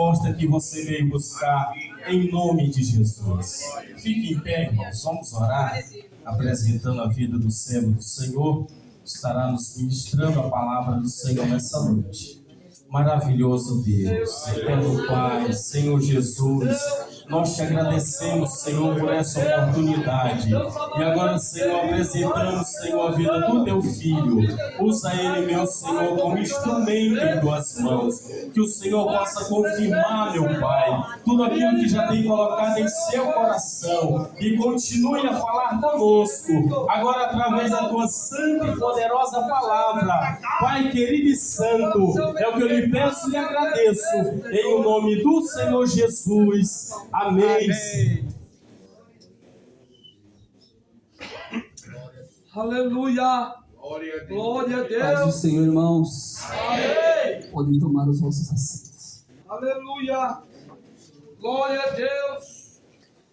resposta que você veio buscar em nome de Jesus. Fique em pé, irmãos, vamos orar, apresentando a vida do servo do Senhor, estará nos ministrando a palavra do Senhor nessa noite. Maravilhoso Deus, eterno Pai, Senhor Jesus, nós te agradecemos, Senhor, por essa oportunidade. E agora, Senhor, apresentamos, Senhor, a vida do teu filho. Usa ele, meu Senhor, como instrumento em tuas mãos. Que o Senhor possa confirmar, meu Pai, tudo aquilo que já tem colocado em seu coração. E continue a falar conosco, agora através da tua santa e poderosa palavra. Pai querido e santo, é o que eu lhe peço e lhe agradeço. Em o nome do Senhor Jesus. Amém. Aleluia. Glória a Deus. Paz do Senhor, irmãos. Amém. Podem tomar os vossos assentos. Aleluia. Glória a Deus.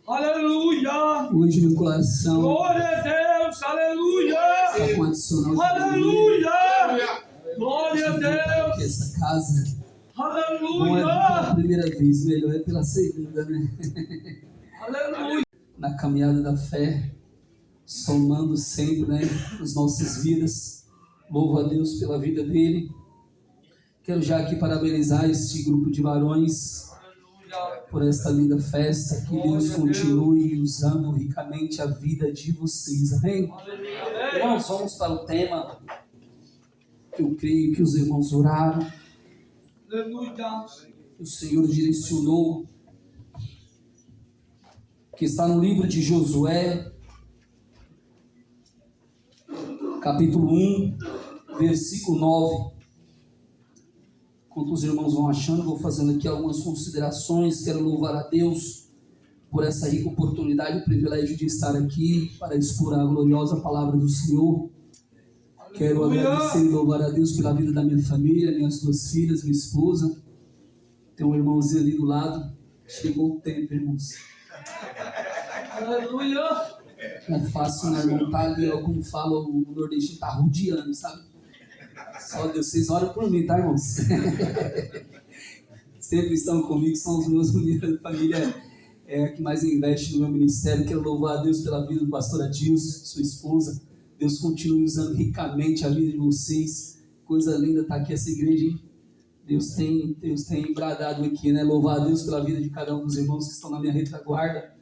Aleluia. Hoje meu coração Glória a Deus. Aleluia. está com adicional de Aleluia. Glória a Deus. que essa casa não é Aleluia. pela primeira vez, melhor é pela segunda, né? Aleluia. Na caminhada da fé, somando sempre, né, as nossas vidas. Louvo a Deus pela vida dele. Quero já aqui parabenizar este grupo de varões por esta linda festa. Que Deus continue usando ricamente a vida de vocês. Amém? Irmãos, vamos para o tema. Eu creio que os irmãos oraram. Aleluia. O Senhor direcionou. Que está no livro de Josué, capítulo 1, versículo 9. Enquanto os irmãos vão achando, vou fazendo aqui algumas considerações. Quero louvar a Deus por essa rica oportunidade, o privilégio de estar aqui para expor a gloriosa palavra do Senhor. Quero agradecer e louvar a Deus pela vida da minha família, minhas duas filhas, minha esposa. Tem um irmãozinho ali do lado. Chegou o tempo, irmãos. Aleluia. Não é fácil, né, irmão? Tá ali, ó, como fala o nordestino, tá rodeando, sabe? Só Deus, vocês oram por mim, tá, irmãos? Sempre estão comigo, são os meus unidos, a família que mais investe no meu ministério. Quero louvar a Deus pela vida do pastor Adilson, sua esposa. Deus continue usando ricamente a vida de vocês. Coisa linda tá aqui essa igreja, hein? Deus tem bradado aqui, né? Louvar a Deus pela vida de cada um dos irmãos que estão na minha retaguarda.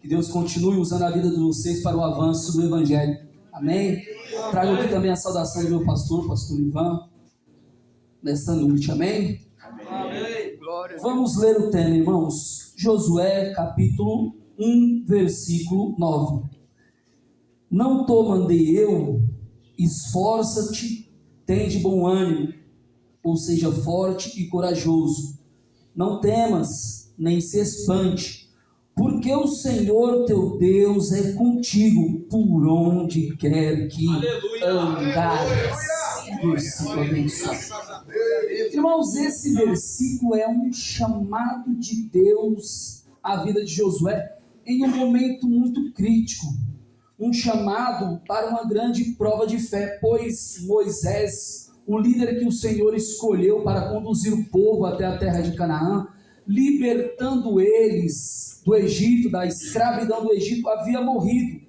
Que Deus continue usando a vida de vocês para o avanço do Evangelho. Amém? Trago aqui também a saudação do meu pastor Ivan, nesta noite. Amém? Amém. Vamos ler o tema, irmãos. Josué, capítulo 1, versículo 9. Não te mandei eu, esforça-te, tem de bom ânimo, ou seja, forte e corajoso. Não temas, nem se espante, porque o Senhor teu Deus é contigo por onde quer que andares. Versículo abençoado. Irmãos, esse versículo é um chamado de Deus à vida de Josué em um momento muito crítico. Um chamado para uma grande prova de fé, pois Moisés, o líder que o Senhor escolheu para conduzir o povo até a terra de Canaã, libertando eles do Egito, da escravidão do Egito, havia morrido.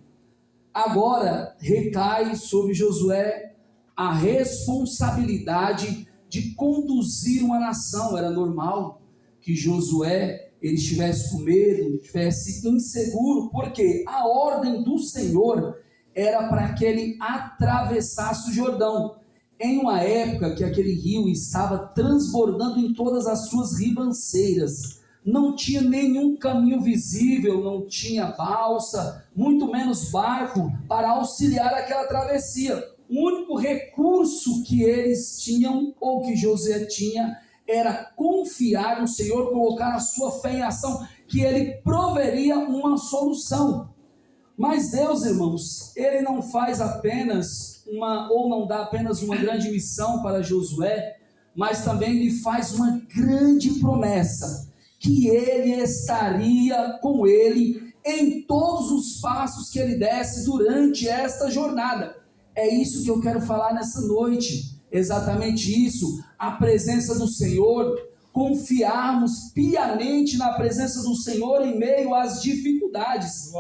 Agora recai sobre Josué a responsabilidade de conduzir uma nação. Era normal que Josué ele estivesse com medo, estivesse inseguro, porque a ordem do Senhor era para que ele atravessasse o Jordão, em uma época que aquele rio estava transbordando em todas as suas ribanceiras. Não tinha nenhum caminho visível, não tinha balsa, muito menos barco para auxiliar aquela travessia. O único recurso que eles tinham, ou que Josué tinha, era confiar no Senhor, colocar a sua fé em ação, que ele proveria uma solução. Mas Deus, irmãos, ele não faz apenas não dá apenas uma grande missão para Josué, mas também lhe faz uma grande promessa, que ele estaria com ele em todos os passos que ele desse durante esta jornada. É isso que eu quero falar nessa noite, exatamente isso, a presença do Senhor, confiarmos piamente na presença do Senhor em meio às dificuldades.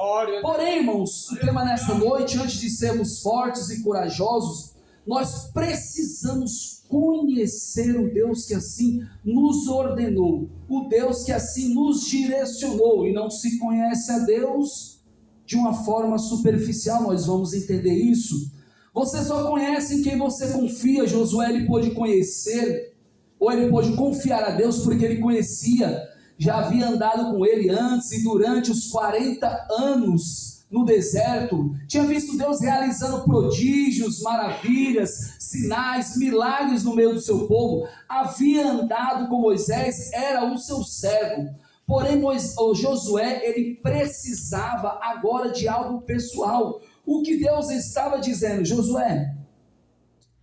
Porém, irmãos, o tema nessa noite, antes de sermos fortes e corajosos, nós precisamos conhecer o Deus que assim nos ordenou, o Deus que assim nos direcionou, e não se conhece a Deus de uma forma superficial. Nós vamos entender isso. Você só conhece em quem você confia. Josué, ele pôde conhecer, ou ele pôde confiar a Deus porque ele conhecia, já havia andado com ele antes e durante os 40 anos no deserto, tinha visto Deus realizando prodígios, maravilhas, sinais, milagres no meio do seu povo, havia andado com Moisés, era o seu servo. Porém, Josué, ele precisava agora de algo pessoal. O que Deus estava dizendo: Josué,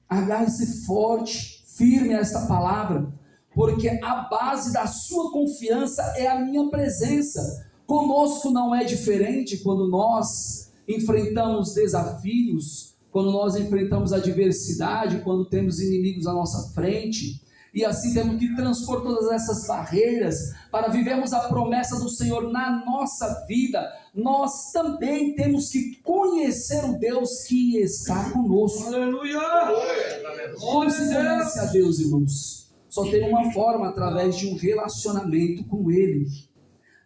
agarre-se forte, firme a esta palavra, porque a base da sua confiança é a minha presença. Conosco não é diferente. Quando nós enfrentamos desafios, quando nós enfrentamos adversidade, quando temos inimigos à nossa frente, e assim temos que transpor todas essas barreiras para vivermos a promessa do Senhor na nossa vida, nós também temos que conhecer o Deus que está conosco. Aleluia! Como se conhece a Deus, irmãos? Só tem uma forma: através de um relacionamento com Ele.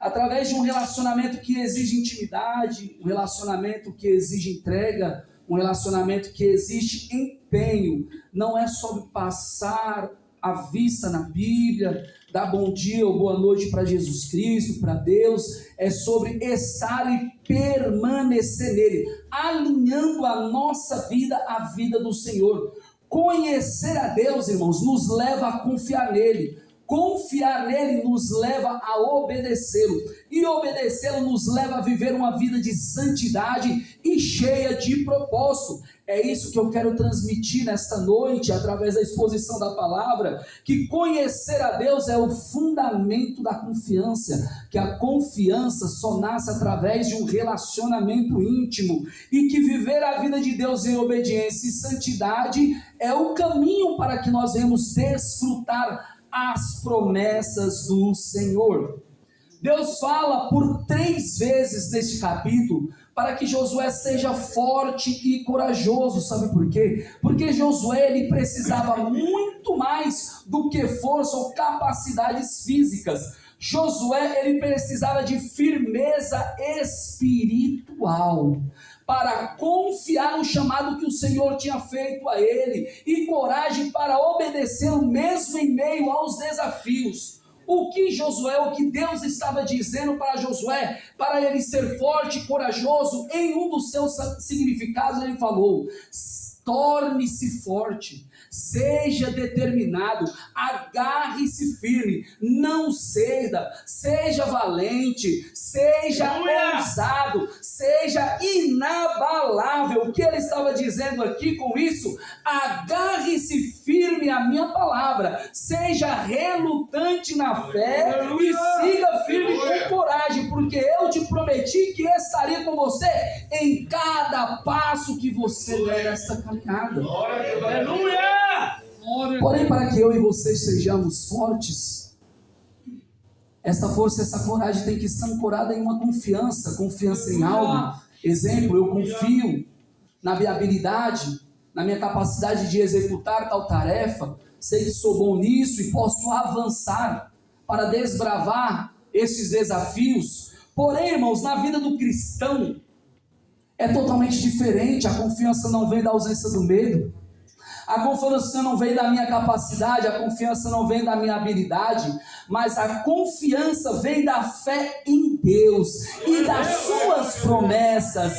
Através de um relacionamento que exige intimidade, um relacionamento que exige entrega, um relacionamento que exige empenho. Não é sobre passar a vista na Bíblia, dar bom dia ou boa noite para Jesus Cristo, para Deus. É sobre estar e permanecer nele, alinhando a nossa vida à vida do Senhor. Conhecer a Deus, irmãos, nos leva a confiar nele. Confiar nele nos leva a obedecê-lo, e obedecê-lo nos leva a viver uma vida de santidade e cheia de propósito. É isso que eu quero transmitir nesta noite, através da exposição da palavra, que conhecer a Deus é o fundamento da confiança, que a confiança só nasce através de um relacionamento íntimo, e que viver a vida de Deus em obediência e santidade é o caminho para que nós venhamos desfrutar as promessas do Senhor. Deus fala por 3 vezes neste capítulo para que Josué seja forte e corajoso. Sabe por quê? Porque Josué, ele precisava muito mais do que força ou capacidades físicas. Josué, ele precisava de firmeza espiritual para confiar no chamado que o Senhor tinha feito a ele, e coragem para obedecê-lo mesmo em meio aos desafios. O que Deus estava dizendo para Josué, para ele ser forte e corajoso, em um dos seus significados ele falou: torne-se forte, seja determinado, agarre-se firme, não ceda, seja valente, seja ousado, seja inabalável. O que ele estava dizendo aqui com isso? Agarre-se firme à minha palavra, seja relutante na fé e siga firme com coragem, porque eu te prometi que estaria com você em cada passo que você der nesta caminhada. Aleluia! Porém, para que eu e vocês sejamos fortes, essa força, essa coragem tem que estar ancorada em uma confiança em algo. Exemplo, eu confio na minha habilidade, na minha capacidade de executar tal tarefa, sei que sou bom nisso e posso avançar para desbravar esses desafios. Porém, irmãos, na vida do cristão é totalmente diferente. A confiança não vem da ausência do medo, a confiança não vem da minha capacidade, a confiança não vem da minha habilidade, mas a confiança vem da fé em Deus e das suas promessas,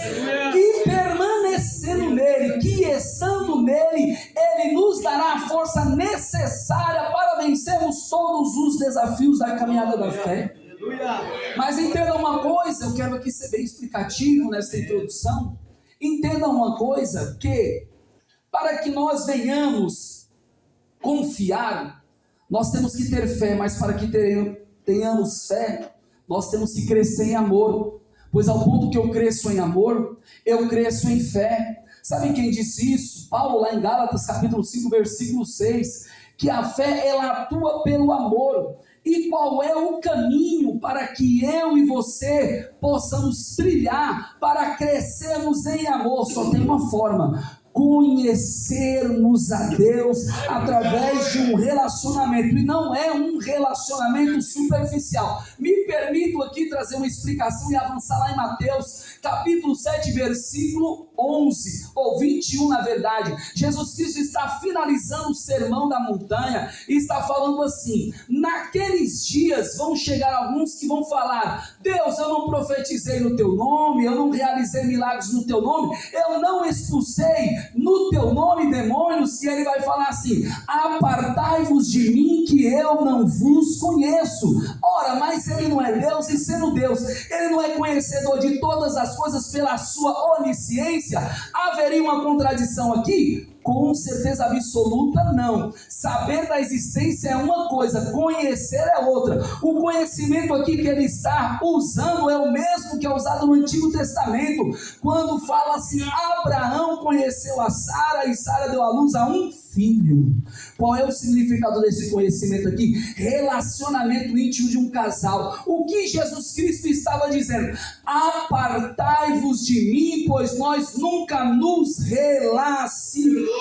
e permanecendo nele, que estando nele, ele nos dará a força necessária para vencermos todos os desafios da caminhada da fé. Mas entenda uma coisa, eu quero aqui ser bem explicativo nessa introdução. Entenda uma coisa, que para que nós venhamos confiar, nós temos que ter fé, mas para que tenhamos fé, nós temos que crescer em amor, pois ao ponto que eu cresço em amor, eu cresço em fé. Sabe quem disse isso? Paulo, lá em Gálatas capítulo 5, versículo 6, que a fé ela atua pelo amor. E qual é o caminho para que eu e você possamos trilhar para crescermos em amor? Só tem uma forma: conhecermos a Deus através de um relacionamento, e não é um relacionamento superficial. Me permito aqui trazer uma explicação e avançar lá em Mateus, capítulo 7, versículo 11, ou 21 na verdade. Jesus Cristo está finalizando o sermão da montanha, e está falando assim: naqueles dias vão chegar alguns que vão falar: Deus, eu não profetizei no teu nome, eu não realizei milagres no teu nome, eu não expulsei no teu nome demônios. E ele vai falar assim: apartai-vos de mim, que eu não vos conheço. Ora, mas ele não é Deus, e sendo Deus, ele não é conhecedor de todas as coisas pela sua onisciência? Haveria uma contradição aqui? Com certeza absoluta não. Saber da existência é uma coisa, conhecer é outra. O conhecimento aqui que ele está usando é o mesmo que é usado no Antigo Testamento, quando fala assim: Abraão conheceu a Sara, e Sara deu à luz a um filho. Qual é o significado desse conhecimento aqui? Relacionamento íntimo de um casal. O que Jesus Cristo estava dizendo? Apartai-vos de mim, pois nós nunca nos relacionamos.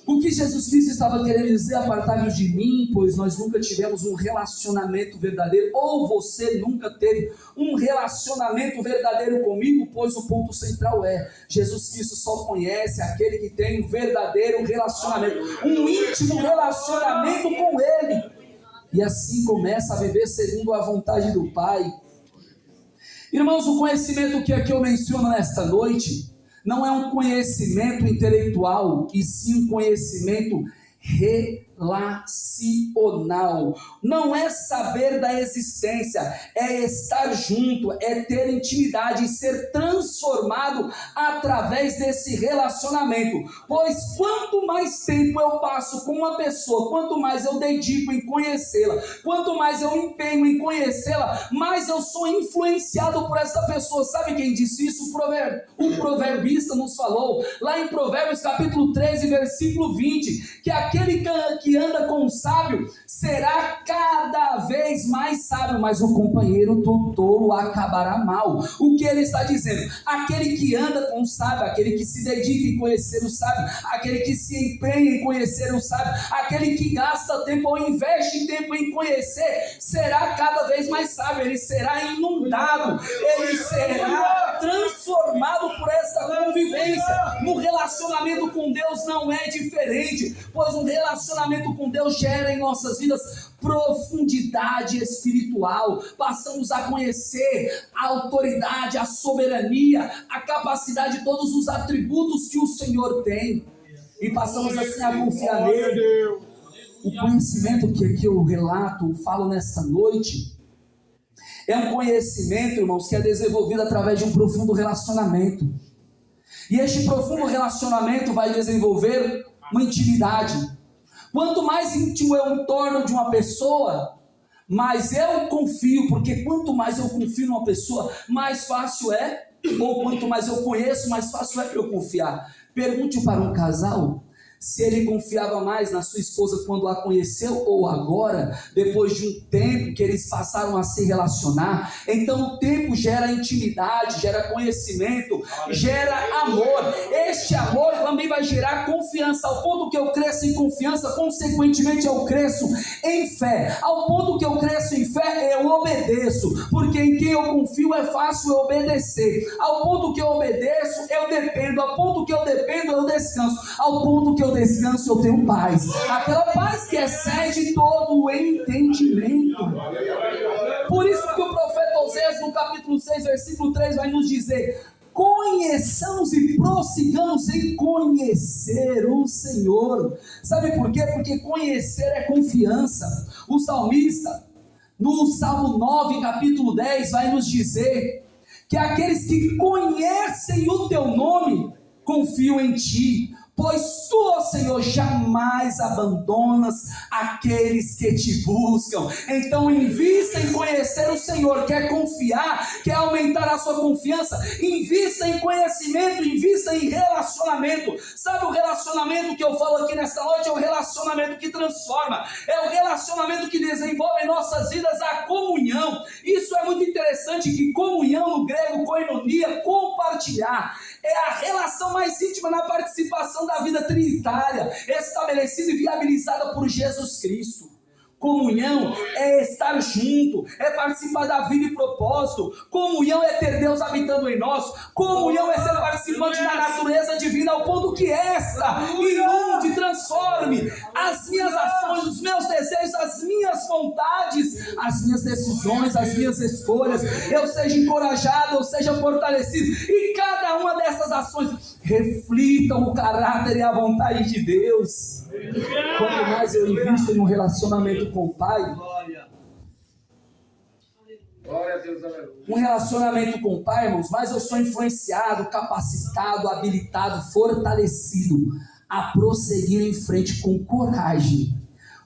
O que Jesus Cristo estava querendo dizer? Apartai-vos de mim, pois nós nunca tivemos um relacionamento verdadeiro, ou você nunca teve um relacionamento verdadeiro comigo, pois o ponto central é: Jesus Cristo só conhece aquele que tem um verdadeiro relacionamento, um íntimo relacionamento com Ele, e assim começa a viver segundo a vontade do Pai. Irmãos, o conhecimento que aqui eu menciono nesta noite não é um conhecimento intelectual, e sim um conhecimento relacional. Não é saber da existência, é estar junto, é ter intimidade e ser transformado através desse relacionamento. Pois quanto mais tempo eu passo com uma pessoa, quanto mais eu dedico em conhecê-la, quanto mais eu empenho em conhecê-la, mais eu sou influenciado por essa pessoa. Sabe quem disse isso? O proverbista nos falou lá em Provérbios capítulo 13, versículo 20, que aquele que anda com o sábio será cada vez mais sábio, mas o companheiro do tolo acabará mal. O que ele está dizendo? Aquele que anda com o sábio, aquele que se dedica em conhecer o sábio, aquele que se empenha em conhecer o sábio, aquele que gasta tempo ou investe tempo em conhecer, será cada vez mais sábio. Ele será inundado, ele será transformado por essa convivência. No relacionamento com Deus não é diferente, pois um relacionamento com Deus gera em nossas vidas profundidade espiritual. Passamos a conhecer a autoridade, a soberania, a capacidade, todos os atributos que o Senhor tem, e passamos assim a confiar nele. O conhecimento que aqui eu relato, falo nesta noite, é um conhecimento, irmãos, que é desenvolvido através de um profundo relacionamento. E este profundo relacionamento vai desenvolver uma intimidade. Quanto mais íntimo eu me torno de uma pessoa, mais eu confio, porque quanto mais eu confio numa pessoa, mais fácil é, ou quanto mais eu conheço, mais fácil é para eu confiar. Pergunte para um casal se ele confiava mais na sua esposa quando a conheceu, ou agora, depois de um tempo que eles passaram a se relacionar. Então o tempo gera intimidade, gera conhecimento, gera amor. Este amor também vai gerar confiança, ao ponto que eu cresço em confiança, consequentemente eu cresço em fé. Ao ponto que eu cresço em fé, eu obedeço, porque em quem eu confio é fácil eu obedecer. Ao ponto que eu obedeço, eu dependo. Ao ponto que eu dependo, eu descanso. Ao ponto que eu descanso, eu tenho paz, aquela paz que excede todo o entendimento. Por isso que o profeta Oséias, no capítulo 6, versículo 3, vai nos dizer: conheçamos e prossigamos em conhecer o Senhor. Sabe por quê? Porque conhecer é confiança. O salmista, no Salmo 9, capítulo 10, vai nos dizer que aqueles que conhecem o teu nome confiam em ti. Pois tu, ó Senhor, jamais abandonas aqueles que te buscam. Então invista em conhecer o Senhor. Quer confiar? Quer aumentar a sua confiança? Invista em conhecimento, invista em relacionamento. Sabe o relacionamento que eu falo aqui nesta noite? É o relacionamento que transforma. É o relacionamento que desenvolve em nossas vidas a comunhão. Isso é muito interessante, que comunhão no grego, koinonia, compartilhar. É a relação mais íntima na participação da vida trinitária, estabelecida e viabilizada por Jesus Cristo. Comunhão é estar junto, é participar da vida e propósito. Comunhão é ter Deus habitando em nós. Comunhão é ser participante da natureza divina, ao ponto que esta inunde, transforme as minhas ações, os meus desejos, as minhas vontades, as minhas decisões, as minhas escolhas. Eu seja encorajado, eu seja fortalecido. E cada uma dessas ações reflitam o caráter e a vontade de Deus. Quanto mais eu invisto em um relacionamento com o Pai, um relacionamento com o Pai, irmãos, mais eu sou influenciado, capacitado, habilitado, fortalecido a prosseguir em frente com coragem.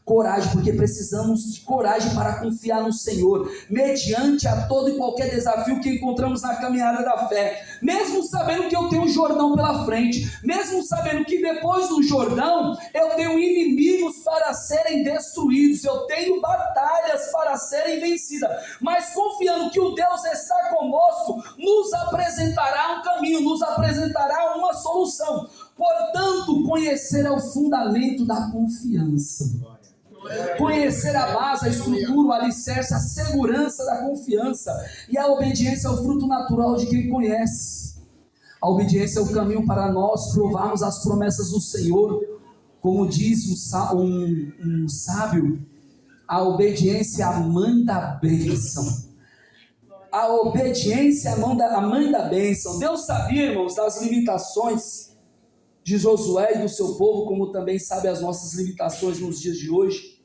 Coragem, porque precisamos de coragem para confiar no Senhor, mediante a todo e qualquer desafio que encontramos na caminhada da fé. Mesmo sabendo que eu tenho o Jordão pela frente, mesmo sabendo que depois do Jordão eu tenho inimigos para serem destruídos, eu tenho batalhas para serem vencidas, mas confiando que o Deus está conosco, nos apresentará um caminho, nos apresentará uma solução. Portanto, conhecer é o fundamento da confiança. Conhecer a base, a estrutura, o alicerce, a segurança da confiança. E a obediência é o fruto natural de quem conhece. A obediência é o caminho para nós provarmos as promessas do Senhor. Como diz um sábio, a obediência é a mãe da bênção. A obediência é a mãe da bênção. Deus sabia, irmãos, das limitações de Josué e do seu povo, como também sabe as nossas limitações nos dias de hoje.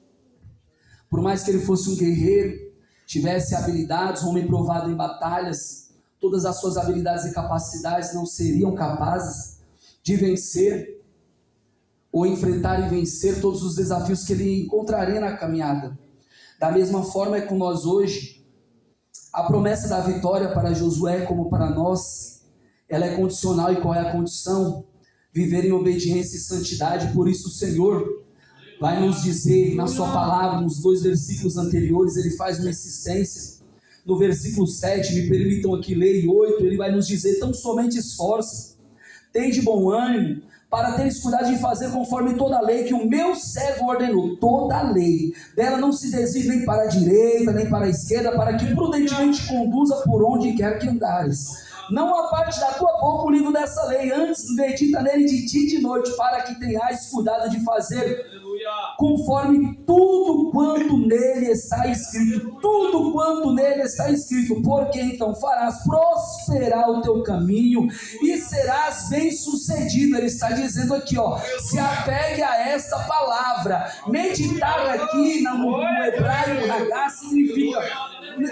Por mais que ele fosse um guerreiro, tivesse habilidades, um homem provado em batalhas, todas as suas habilidades e capacidades não seriam capazes de vencer ou enfrentar e vencer todos os desafios que ele encontraria na caminhada. Da mesma forma é com nós hoje. A promessa da vitória para Josué como para nós, ela é condicional. E qual é a condição? Viver em obediência e santidade. Por isso o Senhor vai nos dizer na sua palavra, nos 2 versículos anteriores, ele faz uma insistência. No versículo 7, me permitam aqui ler, e 8, ele vai nos dizer: tão somente esforça, tem de bom ânimo, para teres cuidado de fazer conforme toda a lei que o meu servo ordenou. Toda a lei, dela não se desvie nem para a direita, nem para a esquerda, para que prudentemente conduza por onde quer que andares. Não aparte da tua boca o livro dessa lei, antes medita nele de dia e de noite, para que tenhas cuidado de fazer conforme tudo quanto nele está escrito. Tudo quanto nele está escrito, porque então farás prosperar o teu caminho e serás bem sucedido. Ele está dizendo aqui, se apegue a esta palavra. Meditar aqui no hebraico, Hagá, significa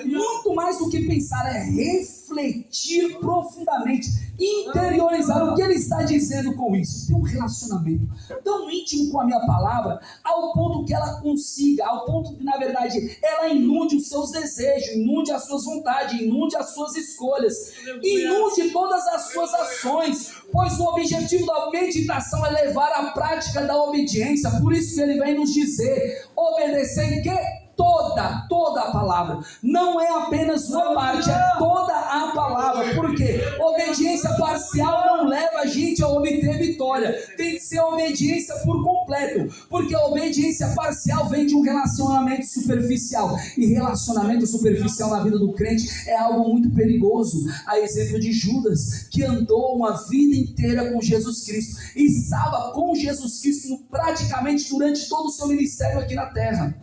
muito mais do que pensar, é refletir profundamente, interiorizar o que ele está dizendo com isso. Ter um relacionamento tão íntimo com a minha palavra, ao ponto que ela consiga, ao ponto que na verdade ela inunde os seus desejos, inunde as suas vontades, inunde as suas escolhas, inunde todas as suas ações, pois o objetivo da meditação é levar à prática da obediência. Por isso que ele vem nos dizer: obedecer em quê? Toda a palavra, não é apenas uma parte, é toda a palavra. Por quê? Obediência parcial não leva a gente a obter vitória, tem que ser obediência por completo, porque a obediência parcial vem de um relacionamento superficial, e relacionamento superficial na vida do crente é algo muito perigoso. A exemplo de Judas, que andou uma vida inteira com Jesus Cristo, e estava com Jesus Cristo praticamente durante todo o seu ministério aqui na terra.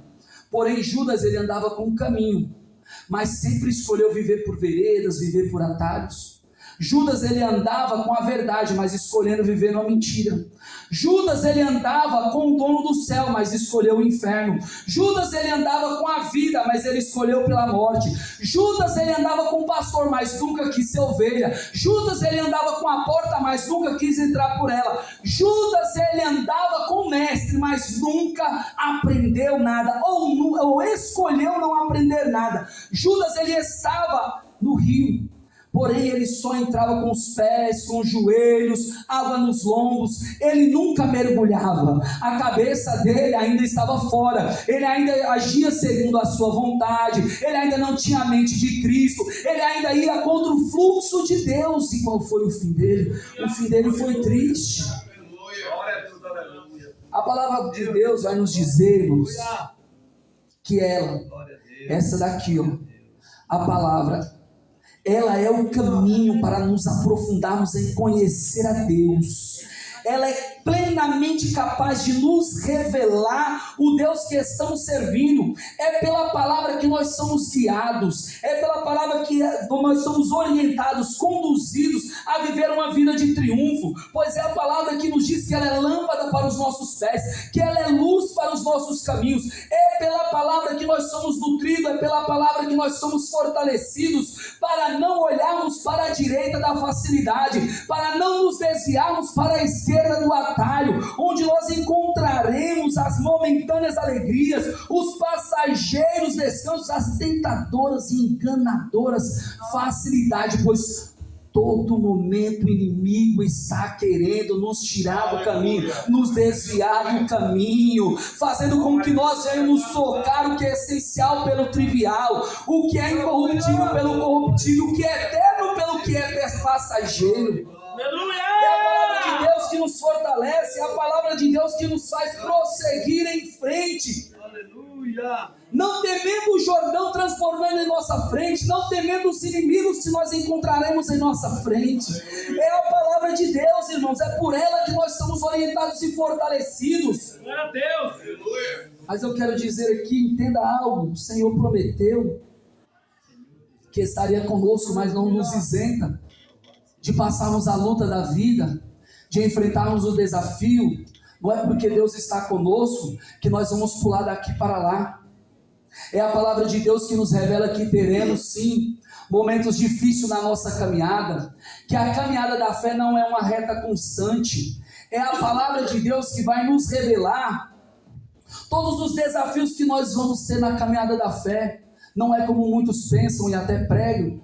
Porém, Judas, ele andava com um caminho, mas sempre escolheu viver por veredas, viver por atalhos. Judas, ele andava com a verdade, mas escolhendo viver na mentira. Judas, ele andava com o dono do céu, mas escolheu o inferno. Judas, ele andava com a vida, mas ele escolheu pela morte. Judas, ele andava com o pastor, mas nunca quis ser ovelha. Judas, ele andava com a porta, mas nunca quis entrar por ela. Judas, ele andava com o mestre, mas nunca aprendeu nada, ou escolheu não aprender nada. Judas, ele estava no rio, porém ele só entrava com os pés, com os joelhos, água nos lombos. Ele nunca mergulhava, a cabeça dele ainda estava fora, ele ainda agia segundo a sua vontade, ele ainda não tinha a mente de Cristo, ele ainda ia contra o fluxo de Deus. E qual foi o fim dele? O fim dele foi triste. A palavra de Deus vai nos dizer, irmãos, que essa daqui, ó, a palavra, ela é o caminho para nos aprofundarmos em conhecer a Deus. Ela é plenamente capaz de nos revelar o Deus que estamos servindo. É pela palavra que nós somos guiados, é pela palavra que nós somos orientados, conduzidos a viver uma vida de triunfo, pois é a palavra que nos diz que ela é lâmpada para os nossos pés, que ela é luz para os nossos caminhos. É pela palavra que nós somos nutridos, é pela palavra que nós somos fortalecidos, para não olharmos para a direita da facilidade, para não nos desviarmos para a esquerda do atalho, onde nós encontraremos as momentâneas alegrias, os passageiros descansos, as tentadoras e enganadoras facilidades, pois todo momento o inimigo está querendo nos tirar do caminho, nos desviar do caminho, fazendo com que nós venhamos tocar o que é essencial pelo trivial, o que é incorruptível pelo corruptível, o que é eterno pelo que é passageiro. É a palavra de Deus que nos fortalece, é a palavra de Deus que nos faz prosseguir em frente. Aleluia! Não temendo o Jordão transformando em nossa frente, não temendo os inimigos que nós encontraremos em nossa frente. É a palavra de Deus, irmãos, é por ela que nós somos orientados e fortalecidos. Glória a Deus! Mas eu quero dizer aqui, entenda algo: o Senhor prometeu que estaria conosco, mas não nos isenta de passarmos a luta da vida, de enfrentarmos o desafio. Não é porque Deus está conosco que nós vamos pular daqui para lá. É a palavra de Deus que nos revela que teremos sim momentos difíceis na nossa caminhada, que a caminhada da fé não é uma reta constante. É a palavra de Deus que vai nos revelar todos os desafios que nós vamos ter na caminhada da fé. Não é como muitos pensam e até pregam,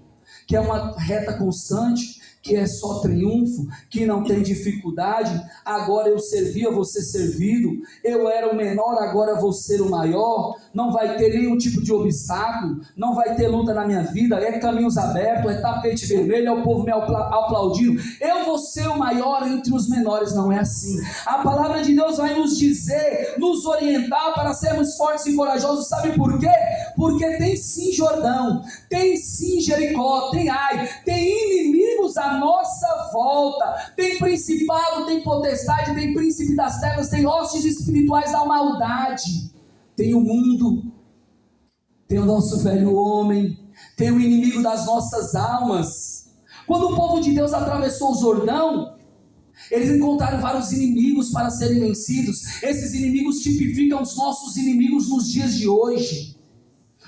que é uma reta constante, que é só triunfo, que não tem dificuldade. Agora eu servia, vou ser servido. Eu era o menor, agora vou ser o maior. Não vai ter nenhum tipo de obstáculo, não vai ter luta na minha vida. É caminhos abertos, é tapete vermelho, é o povo me aplaudindo. Eu vou ser o maior entre os menores. Não é assim. A palavra de Deus vai nos dizer, nos orientar para sermos fortes e corajosos. Sabe por quê? Porque tem sim Jordão, tem sim Jericó, tem Ai, tem inimigos à nossa volta, tem principado, tem potestade, tem príncipe das trevas, tem hostes espirituais da maldade, tem o mundo, tem o nosso velho homem, tem o inimigo das nossas almas. Quando o povo de Deus atravessou o Jordão, eles encontraram vários inimigos para serem vencidos. Esses inimigos tipicam os nossos inimigos nos dias de hoje,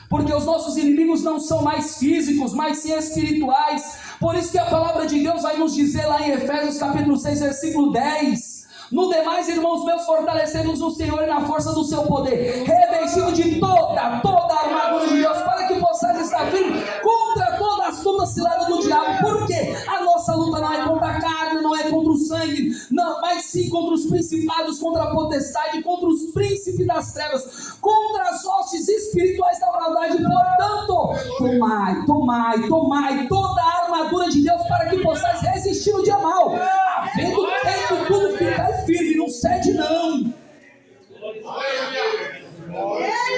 porque os nossos inimigos não são mais físicos, mas sim espirituais. Por isso que a palavra de Deus vai nos dizer lá em Efésios capítulo 6, versículo 10: no demais, irmãos meus, fortalecemos o Senhor e na força do seu poder, revestido de toda a armadura de Deus, para que possais estar firme contra toda a astuta cilada do diabo. Por quê? A nossa luta não é contra a carne, não é contra o sangue, não, mas sim contra os principados, contra a potestade, contra os príncipes das trevas, contra as hostes espirituais da maldade. Portanto, tomai toda a armadura de Deus, para que possais resistir no dia mau, havendo feito tudo, ficar firme, não cede não.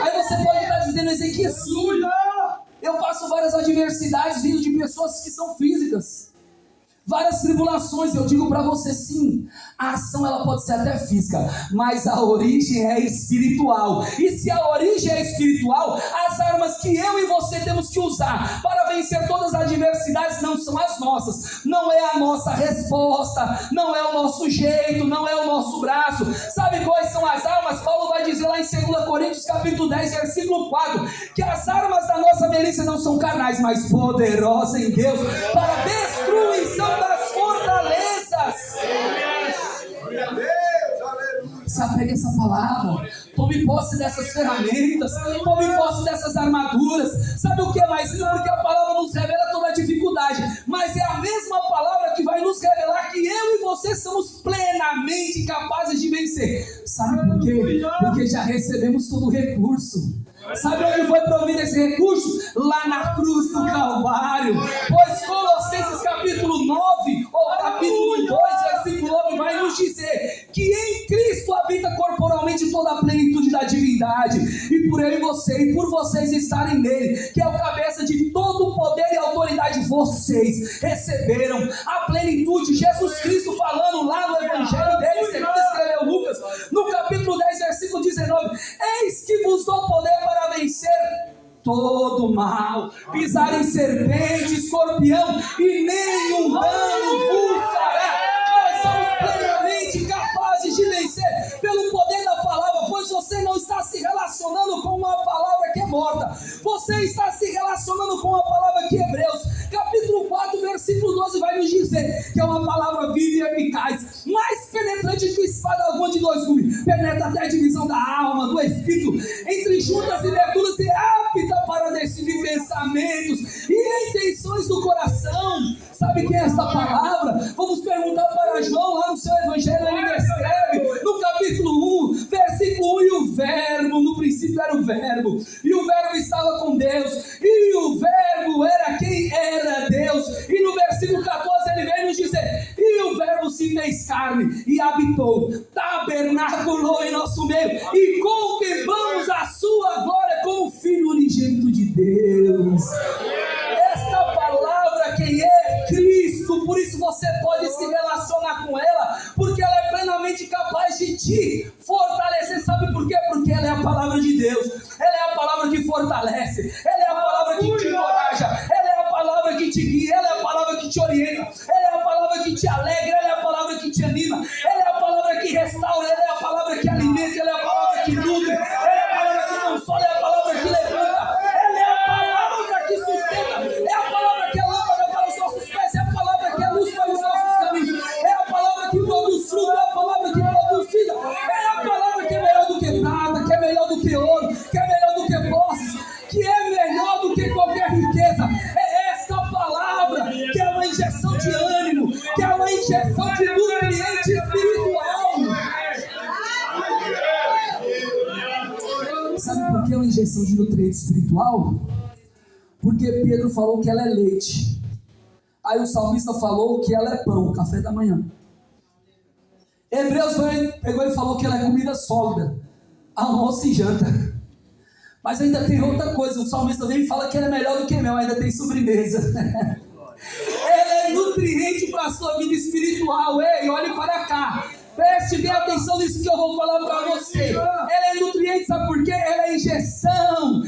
Aí você pode estar dizendo, Ezequiel, sim, eu passo várias adversidades vindo de pessoas que são físicas, várias tribulações. Eu digo para você, sim, a ação ela pode ser até física, mas a origem é espiritual. E se a origem é espiritual, as armas que eu e você temos que usar para vencer todas as adversidades não são as nossas, não é a nossa resposta, não é o nosso jeito, não é o nosso braço. Sabe quais são as armas? Paulo vai dizer lá em 2 Coríntios capítulo 10, versículo 4, que as armas da nossa milícia não são carnais, mas poderosas em Deus para a destruição das fortalezas. Se apegue a essa palavra, tome posse dessas ferramentas, tome posse dessas armaduras. Sabe o que é mais lindo? Porque a palavra nos revela toda a dificuldade, mas é a mesma palavra que vai nos revelar que eu e você somos plenamente capazes de vencer. Sabe por quê? Porque já recebemos todo o recurso. Sabe onde foi provido esse recurso? Lá na cruz do Calvário. Pois Colossenses capítulo 9, ou capítulo 2, versículo 9, vai nos dizer que em Cristo habita corporalmente toda a plenitude da divindade, e por eu e você, e por vocês estarem nele, que é o cabeça de todo o poder e autoridade, vocês receberam a plenitude. Jesus Cristo falando lá no Evangelho dele, segundo escreveu Lucas, no capítulo 10, versículo 19: eis que vos dou poder para vencer todo mal, pisar em serpente, escorpião, e nenhum dano vos fará. Nós somos plenamente capazes de vencer pelo poder da palavra, pois você não está se relacionando com uma palavra que é morta, você está se relacionando com uma palavra que Hebreus capítulo 4, versículo 12 vai nos dizer que é uma palavra viva e eficaz, mais penetrante que espada alguma de dois gumes, penetra até a divisão da alma, do espírito, entre juntas e medulas, e apta para decidir pensamentos e intenções do coração. Sabe quem é essa palavra? Vamos perguntar para João lá no seu Evangelho. Ele descreve no capítulo 1, versículo 1: e o verbo, no princípio era o verbo, e o verbo estava com Deus, e o verbo era quem era Deus. E no versículo 14 ele vem nos dizer: e o verbo se fez carne e habitou, tabernaculou em nosso meio, e contemplamos a sua glória como Filho unigênito de Deus. Esta palavra quem é? Cristo. Por isso você pode se relacionar com ela, porque ela é plenamente capaz de te fortalecer. Sabe por quê? Porque ela é a palavra de Deus, ela é a palavra que fortalece, ela é a palavra que te encoraja, ela é a palavra que te guia, ela é a palavra que te orienta, ela é a palavra que te alegra, ela é a palavra que te anima, ela é a palavra que restaura, ela é a palavra que alimenta, ela é a palavra que nutre, ela é a palavra que consola, é a palavra que levanta, ela é a palavra que sustenta, é a palavra que é lâmpada para os nossos pés, é a palavra que é luz para os nossos caminhos, é a palavra que produz fruto, é a palavra que produz vida, é a palavra que é melhor do que prata, que é melhor do que ouro, que é melhor do que posses, que é melhor do que qualquer riqueza. É esta palavra que é uma injeção de ânimo, que é uma injeção de nutriente espiritual. Sabe por que é uma injeção de nutriente espiritual? Porque Pedro falou que ela é leite, aí o salmista falou que ela é pão, café da manhã. Hebreus pegou e falou que ela é comida sólida, almoço e janta. Mas ainda tem outra coisa, o salmista vem e fala que ela é melhor do que mel, ainda tem sobremesa. Ela é nutriente para a sua vida espiritual. Ei, olhe para cá, preste bem atenção nisso que eu vou falar para você. Ela é nutriente, sabe por quê? Ela é injeção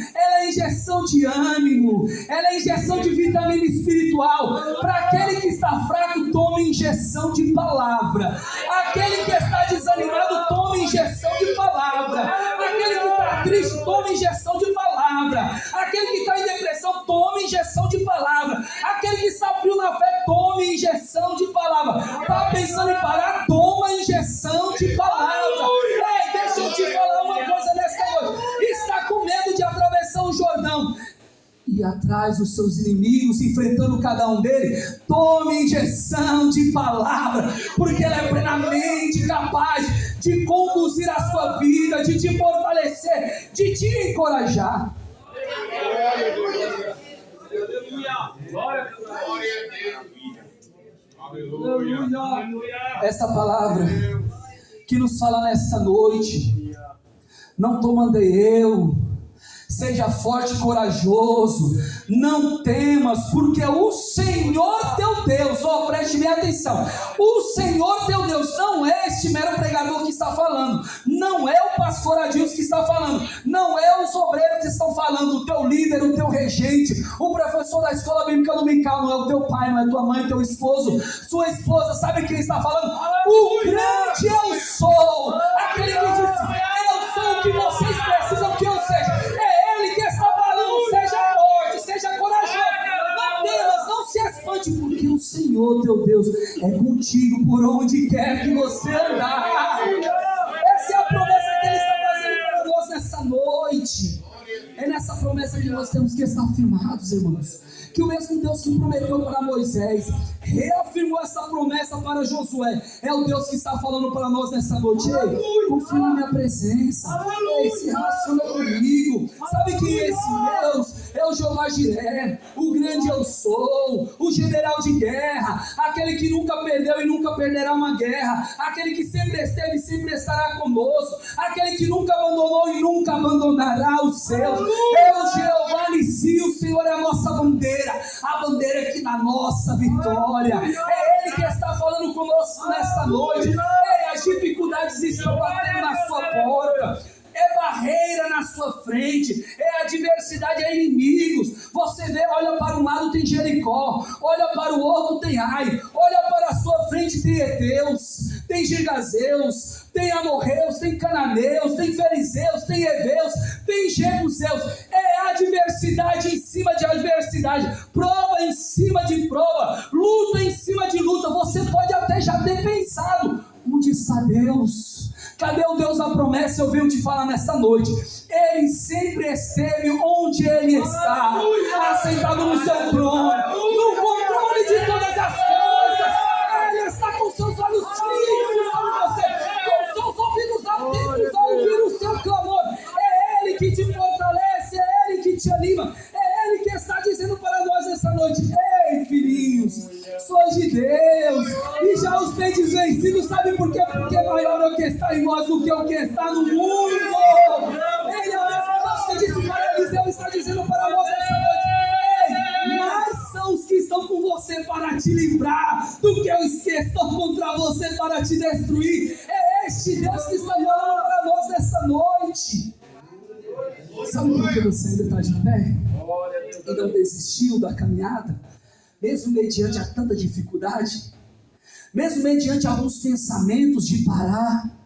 de ânimo, ela é injeção de vitamina espiritual. Para aquele que está fraco, tome injeção de palavra. Aquele que está desanimado, tome injeção de palavra. Aquele que está triste, tome injeção de palavra. Aquele que está em depressão, tome injeção de palavra. Aquele que está frio na fé, tome injeção de palavra. Está pensando em parar, toma injeção de palavra. Ei, deixa eu te falar uma coisa nesta noite. Está com medo de atravessar o Jordão e atrás dos seus inimigos, enfrentando cada um deles? Tome injeção de palavra, porque ela é plenamente capaz de conduzir a sua vida, de te fortalecer, de te encorajar. Essa palavra que nos fala nesta noite: não tô mandei eu, seja forte e corajoso, não temas, porque o Senhor teu Deus, preste bem atenção, o Senhor teu Deus, não é este mero pregador que está falando, não é o pastor Adilson que está falando, não é os obreiros que estão falando, o teu líder, o teu regente, o professor da escola bíblica dominical, não é o teu pai, não é tua mãe, teu esposo, sua esposa, sabe quem está falando? O grande eu sou, aquele que disse, eu sou o que vocês precisam que eu seja, é Ele que está falando, seja forte, seja corajoso, não temas, não se espante, porque o Senhor teu Deus é contigo por onde quer que você andar. Essa é a promessa que Ele está fazendo para nós nessa noite. É nessa promessa que nós temos que estar firmados, irmãos. Que o mesmo Deus que prometeu para Moisés reafirmou essa promessa para Josué. É o Deus que está falando para nós nessa noite. Ei, confia na minha presença. Ei, se relaciona comigo. Sabe quem é esse Deus? É o Jeová Jiré, o grande eu sou, o general de guerra, aquele que nunca perdeu e nunca perderá uma guerra, aquele que sempre esteve e sempre estará conosco, aquele que nunca abandonou e nunca abandonará os seus. É o Jeová Nissi, o Senhor é a nossa bandeira, a bandeira aqui na nossa vitória. É Ele que está falando conosco nesta noite. As dificuldades estão batendo na sua porta, é barreira na sua frente, é adversidade, é inimigos. Você vê, olha para um lado tem Jericó, olha para o outro tem Ai, olha para a sua frente tem Heteus, tem Gigazeus, tem Amorreus, tem Cananeus, tem Fariseus, tem Heveus, tem Jebuseus. É adversidade em cima de adversidade, prova em cima de prova, luta em cima de luta. Você pode até já ter pensado, onde está Deus? Cadê o Deus da promessa? Eu venho te falar nesta noite. Ele sempre esteve onde Ele está, assentado no seu trono, no controle de todas as coisas. Ele está com seus olhos fixos sobre você, com seus ouvidos atentos a ouvir o seu clamor. É Ele que te fortalece, é Ele que te anima, é Ele que está dizendo para nós essa noite: ei, filhinhos, sois de Deus e já os tendes vencido. Sabe por quê? Porque maior é o que está em nós do que o que está no mundo. Ele é o mesmo Deus que disse para Eliseu, está dizendo para nós essa noite: ei, mais são os que estão com você para te livrar do que os que estão contra você para te destruir. É este Deus que está falando para nós nessa noite. Sabe por que você ainda está de pé e não desistiu da caminhada, mesmo mediante a tanta dificuldade, mesmo mediante alguns pensamentos de parar?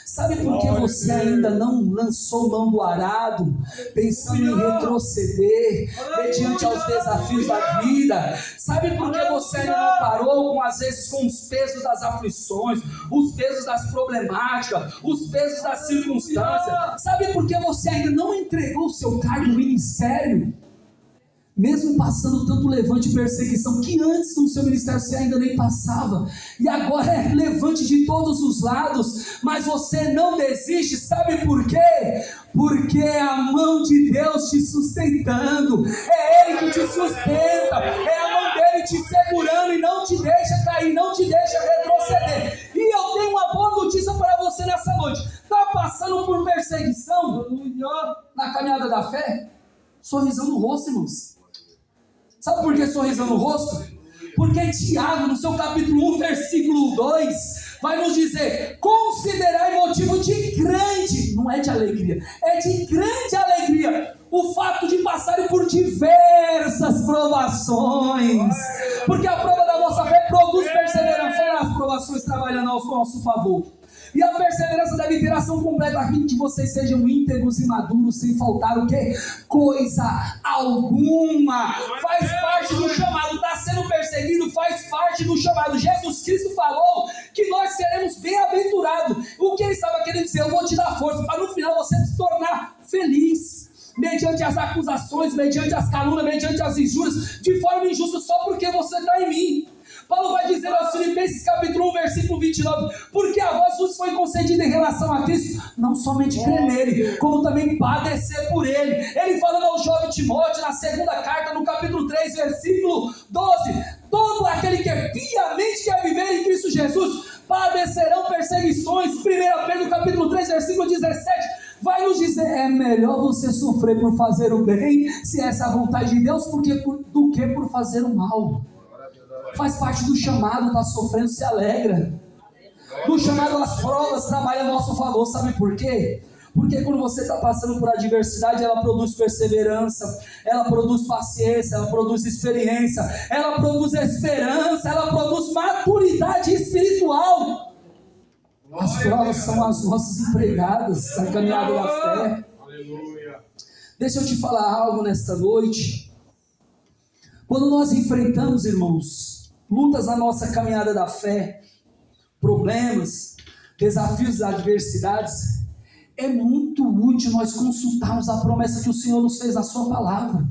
Sabe por que você ainda não lançou mão do arado, pensando em retroceder mediante aos desafios da vida? Sabe por que você ainda não parou, às vezes, com os pesos das aflições, os pesos das problemáticas, os pesos das circunstâncias? Sabe por que você ainda não entregou o seu cargo no ministério? Mesmo passando tanto levante e perseguição, que antes no seu ministério você ainda nem passava, e agora é levante de todos os lados, mas você não desiste. Sabe por quê? Porque é a mão de Deus te sustentando, é Ele que te sustenta, é a mão dele te segurando e não te deixa cair, não te deixa retroceder. E eu tenho uma boa notícia para você nessa noite. Está passando por perseguição na caminhada da fé? Sorrisão no rosto, irmãos. Sabe por que sorrisão no rosto? Porque Tiago, no seu capítulo 1, versículo 2, vai nos dizer: considerai motivo de grande, não é de alegria, é de grande alegria, o fato de passarem por diversas provações, porque a prova da vossa fé produz perseverança. Olha as provações trabalhando ao nosso favor. E a perseverança deve ter ação completa, a fim de que vocês sejam íntegros e maduros, sem faltar o quê? Coisa alguma. Faz parte do chamado. Está sendo perseguido, faz parte do chamado. Jesus Cristo falou que nós seremos bem-aventurados. O que Ele estava querendo dizer? Eu vou te dar força para no final você se tornar feliz, mediante as acusações, mediante as calúnias, mediante as injúrias, de forma injusta, só porque você está em mim. Paulo vai dizer aos Filipenses capítulo 1, versículo 29, porque a vós vos foi concedida em relação a Cristo, não somente crer nele, como também padecer por ele. Ele falando ao jovem Timóteo, na segunda carta, no capítulo 3, versículo 12, todo aquele que piamente quer viver em Cristo Jesus, padecerão perseguições. 1 Pedro capítulo 3, versículo 17, vai nos dizer: é melhor melhor você sofrer por fazer o bem, se essa é a vontade de Deus, do que por fazer o mal. Faz parte do chamado, está sofrendo, se alegra. No chamado, as provas trabalham a nosso favor, sabe por quê? Porque quando você está passando por adversidade, ela produz perseverança, ela produz paciência, ela produz experiência, ela produz esperança, ela produz maturidade espiritual. As provas são as nossas empregadas da caminhada da fé. Deixa eu te falar algo nesta noite. Quando nós enfrentamos, irmãos, lutas na nossa caminhada da fé, problemas, desafios, adversidades, é muito útil nós consultarmos a promessa que o Senhor nos fez na sua palavra.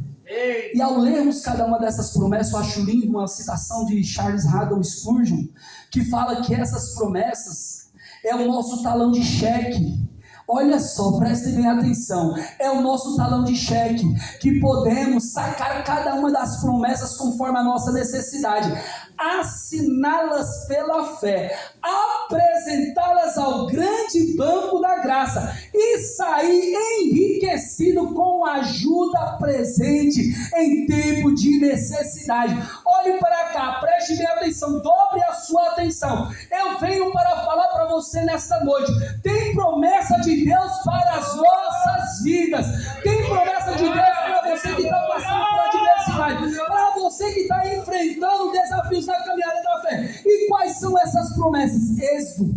E ao lermos cada uma dessas promessas, eu acho lindo uma citação de Charles Haddon Spurgeon, que fala que essas promessas é o nosso talão de cheque. Olha só, prestem bem atenção, é o nosso talão de cheque, que podemos sacar cada uma das promessas conforme a nossa necessidade, assiná-las pela fé, apresentá-las ao grande banco da graça e sair enriquecido com a ajuda presente em tempo de necessidade. Olhe para cá, preste bem atenção, dobre a sua atenção. Eu venho para falar para você nesta noite, tem promessa de Deus para as nossas vidas, tem promessa de Deus para você que está passando por adversidade, para você que está enfrentando desafios na caminhada da fé. E quais são essas promessas? Êxodo,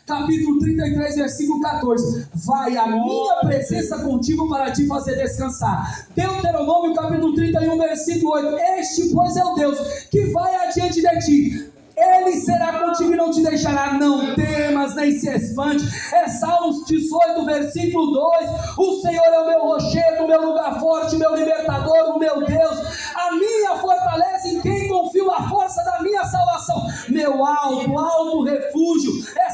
capítulo 33, versículo 14. Vai a minha presença contigo para te fazer descansar. Deuteronômio, capítulo 31, versículo 8. Este, pois, é o Deus que vai adiante de ti. Ele será contigo e não te deixará, não temas nem se espante. É Salmos 18, versículo 2. O Senhor é o meu rochedo, o meu lugar forte, o meu libertador, o meu Deus, a minha fortaleza, em quem confio, a força da minha salvação, meu alto refúgio. É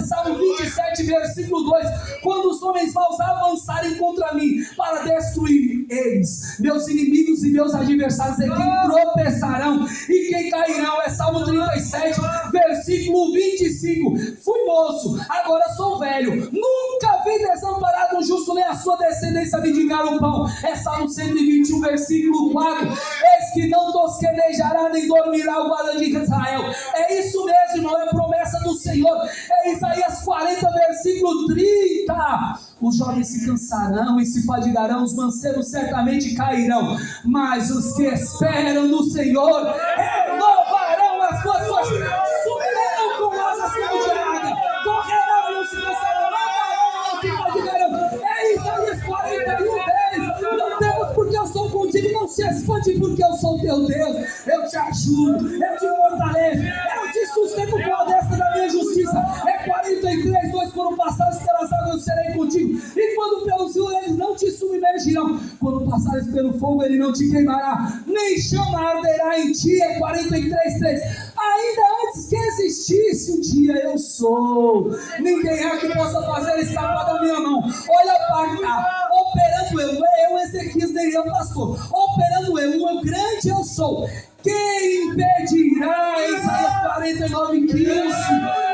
Salmo 27, versículo 2. Quando os homens maus avançarem contra mim para destruir eles, meus inimigos e meus adversários é quem tropeçarão e quem cairão. É Salmo 37, versículo 25. Fui moço, agora sou velho, nunca vi desamparado um justo, nem a sua descendência mendigar o pão. É Salmo 121, versículo 4. Eis que não tosquenejará, nem dormirá o guarda de Israel. É isso mesmo, não é promessa do Senhor. É Isaías 40, versículo 30. Os jovens se cansarão e se fadigarão, os mancebos certamente cairão, mas os que esperam no Senhor renovarão as suas forças, subirão com asas como de águia, correrão e não se cansarão, andarão e não se fadigarão. É Isaías 41, 10. Não temos porque eu sou contigo, não se espante porque eu sou teu Deus. Eu te ajudo, eu te fortaleço, eu te sustento com a destra da minha justiça. É 43, 2. Quando passares pelas águas eu serei contigo, e quando pelos rios eles não te submergirão. Quando passares pelo fogo ele não te queimará, nem chama arderá em ti. É 43, 3. Ainda antes que existisse o dia eu sou, ninguém há que possa fazer escapar da minha mão. Olha para cá, operando eu Ezequias, nem eu pastor, operando eu grande eu sou. Quem impedirá? Isaías 49, 15.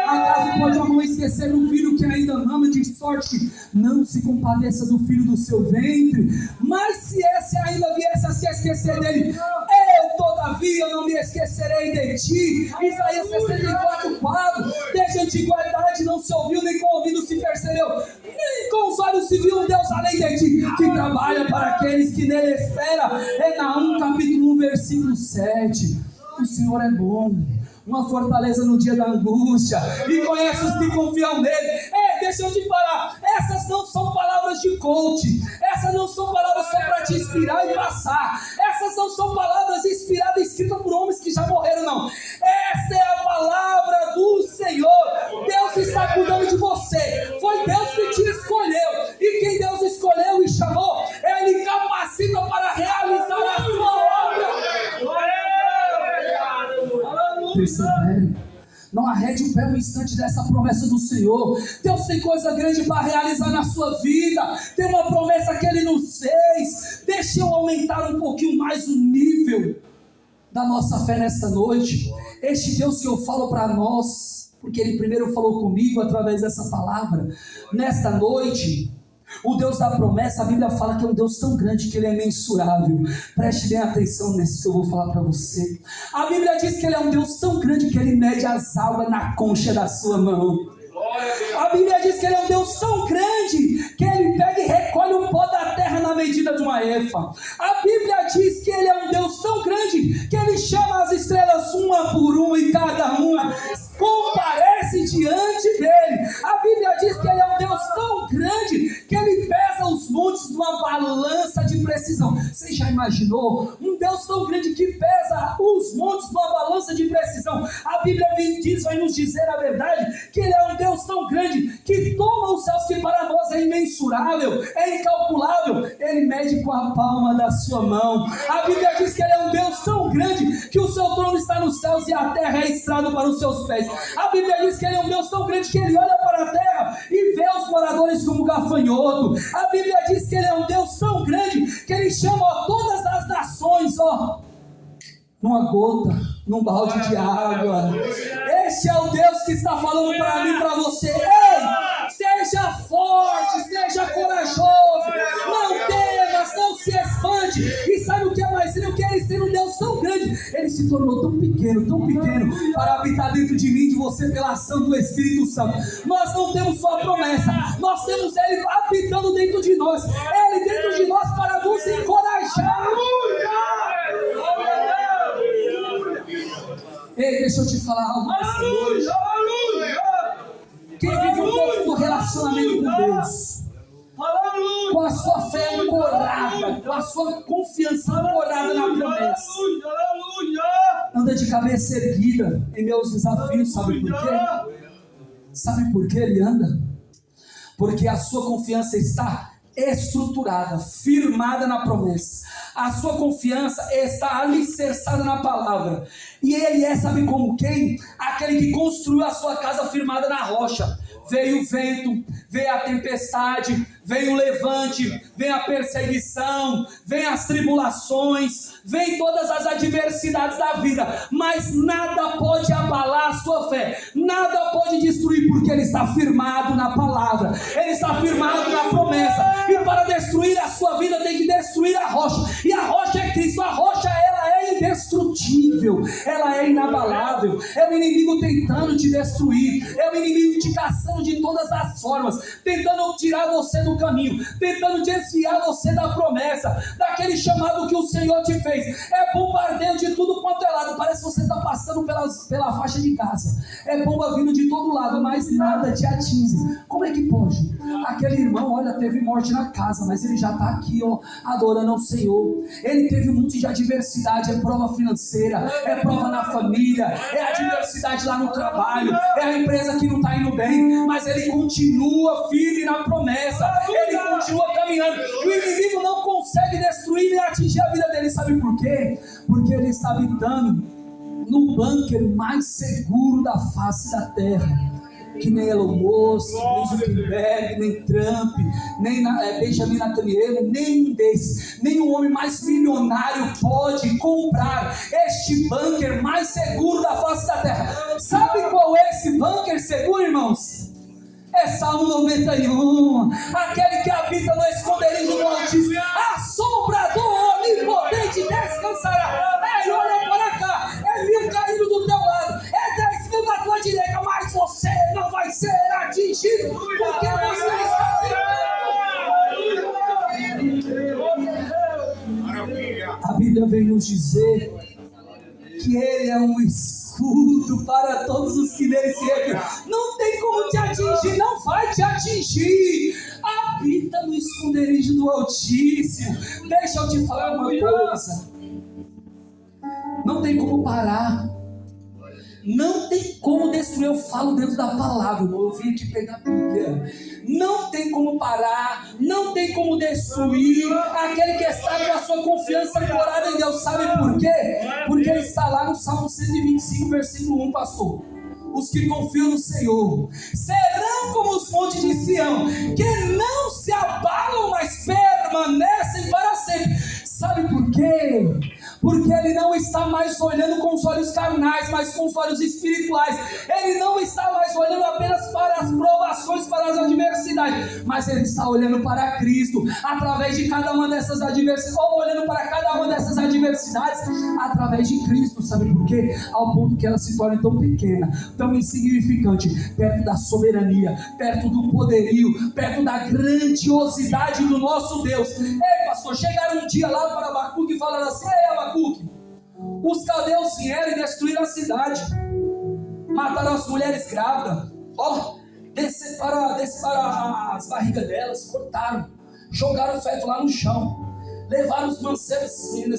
Acaso pode a mãe esquecer do filho que ainda mama, de sorte não se compadeça do filho do seu ventre? Mas se esse ainda viesse a se esquecer dele, eu todavia não me esquecerei de ti. Isaías 64, 4. Desde a antiguidade não se ouviu, nem com o ouvido se percebeu, nem com os olhos se viu um Deus além de ti, que trabalha para aqueles que nele esperam. É Naum, capítulo 1, versículo 7. O Senhor é bom, uma fortaleza no dia da angústia, e conhece os que confiam nele. Deixa eu te falar, essas não são palavras de coach, essas não são palavras só para te inspirar e passar, essas não são palavras inspiradas e escritas por homens que já morreram, não. Essa é a palavra do Senhor. Deus está cuidando de você, foi Deus que te escolheu, e quem Deus escolheu e chamou, Ele capacita para realizar a sua obra. Persevere, não arrede o pé um instante dessa promessa do Senhor. Deus tem coisa grande para realizar na sua vida, tem uma promessa que Ele nos fez. Deixa eu aumentar um pouquinho mais o nível da nossa fé nesta noite. Este Deus que eu falo para nós, porque Ele primeiro falou comigo através dessa palavra, nesta noite, O Deus da promessa, a Bíblia fala que é um Deus tão grande que Ele é mensurável. Preste bem atenção nisso que eu vou falar para você. A Bíblia diz que Ele é um Deus tão grande que Ele mede as águas na concha da sua mão. A Bíblia diz que Ele é um Deus tão grande que Ele pega e recolhe o pó da terra na medida de uma efa. A Bíblia diz que Ele é um Deus tão grande que Ele chama as estrelas uma por uma e cada uma comparece diante dEle. A Bíblia diz que Ele é um Deus tão grande que Ele pesa os montes numa balança de precisão. Você já imaginou? Um Deus tão grande que pesa os montes numa balança de precisão. A Bíblia vai nos dizer a verdade, que Ele é um Deus tão grande que toma os céus, que para nós é imensurável, é incalculável. Ele mede com a palma da sua mão. A Bíblia diz que Ele é um Deus tão grande que o seu trono está nos céus e a terra é estrada para os seus pés. A Bíblia diz que Ele é um Deus tão grande que Ele olha para a terra e vê os moradores como gafanhoto. A Bíblia diz que Ele é um Deus tão grande que Ele chama todas as nações, numa gota, num balde de água. Este é o Deus que está falando para mim e para você. Ei, seja forte, seja corajoso, não temas, não se espante. E sabe o que é mais lindo? Que Ele sendo um Deus tão grande, Ele se tornou tão pequeno para habitar dentro de mim e de você pela ação do Espírito Santo. Nós não temos só a promessa, nós temos Ele habitando dentro de nós, Ele dentro de nós para nos encorajar. Ei, deixa eu te falar algo nessa noite. Quem vive um profundo relacionamento com Deus, com a sua fé ancorada, com a sua confiança ancorada na promessa, anda de cabeça erguida em meus desafios. Sabe por quê? Sabe por que ele anda? Porque a sua confiança está estruturada, firmada na promessa. A sua confiança está alicerçada na palavra. E Ele é, sabe como quem? Aquele que construiu a sua casa firmada na rocha. Veio o vento, veio a tempestade, veio o levante, veio a perseguição, veio as tribulações, veio todas as adversidades da vida, mas nada pode abalar a sua fé, nada pode destruir, porque Ele está firmado na palavra, Ele está firmado na promessa. E para destruir a sua vida tem que destruir a rocha, e a rocha é Cristo. A rocha, ela é indestrutível, ela é inabalável. É o inimigo tentando te destruir, é o inimigo te caçando de todas as formas, tentando tirar você do caminho, tentando desviar você da promessa, daquele chamado que o Senhor te fez. É bombardeio de tudo quanto é lado, parece que você está passando pela faixa de casa, é bomba vindo de todo lado, mas nada te atinge. Como é que pode? Aquele irmão, olha, teve morte na casa, mas ele já está aqui, adorando ao Senhor. Ele teve um monte de adversidade, é prova financeira, é prova na família, é adversidade lá no trabalho, é a empresa que não está indo bem, mas ele continua firme na promessa, ele continua caminhando, e o inimigo não consegue destruir nem atingir a vida dele. Sabe por quê? Porque ele está habitando no bunker mais seguro da face da terra, que nem Elon Musk, nem Zuckerberg, nem Trump, nem Benjamin Netanyahu, nenhum desses, nenhum homem mais milionário pode comprar este bunker mais seguro da face da terra. Sabe qual é esse bunker seguro, irmãos? É Salmo 91, aquele que habita no esconderijo do Altíssimo, a sombra do Onipotente descansará. Olha para cá, é 1000 caindo do teu lado, é 10.000 na tua direita, mas você não vai ser atingido, porque você está vivo. A Bíblia vem nos dizer que Ele é um escudo para todos os que nele se refugiam. Não tem como te atingir, não vai te atingir. Habita no esconderijo do Altíssimo. Deixa eu te falar uma coisa. Não tem como parar, não tem como destruir. Eu falo dentro da palavra, eu vim aqui pegar a Bíblia. Não tem como parar, não tem como destruir aquele que está com a sua confiança ancorada em Deus. Sabe por quê? Porque ele está lá no Salmo 125, versículo 1, pastor. Os que confiam no Senhor serão como os montes de Sião, que não se abalam, mas permanecem para sempre. Sabe por quê? porque Ele não está mais olhando com os olhos carnais, mas com os olhos espirituais. Ele não está mais olhando apenas para as provações, para as adversidades, mas Ele está olhando para Cristo, através de cada uma dessas adversidades, ou olhando para cada uma dessas adversidades, através de Cristo. Sabe por quê? Ao ponto que ela se torne tão pequena, tão insignificante, perto da soberania, perto do poderio, perto da grandiosidade do nosso Deus. Ei, pastor, chegaram um dia lá para Abacuque e falaram assim: ei, Abacuque, os caldeus vieram e destruíram a cidade, mataram as mulheres grávidas, desceram para as barrigas delas, cortaram, jogaram o feto lá no chão, levaram os mancebos, assim,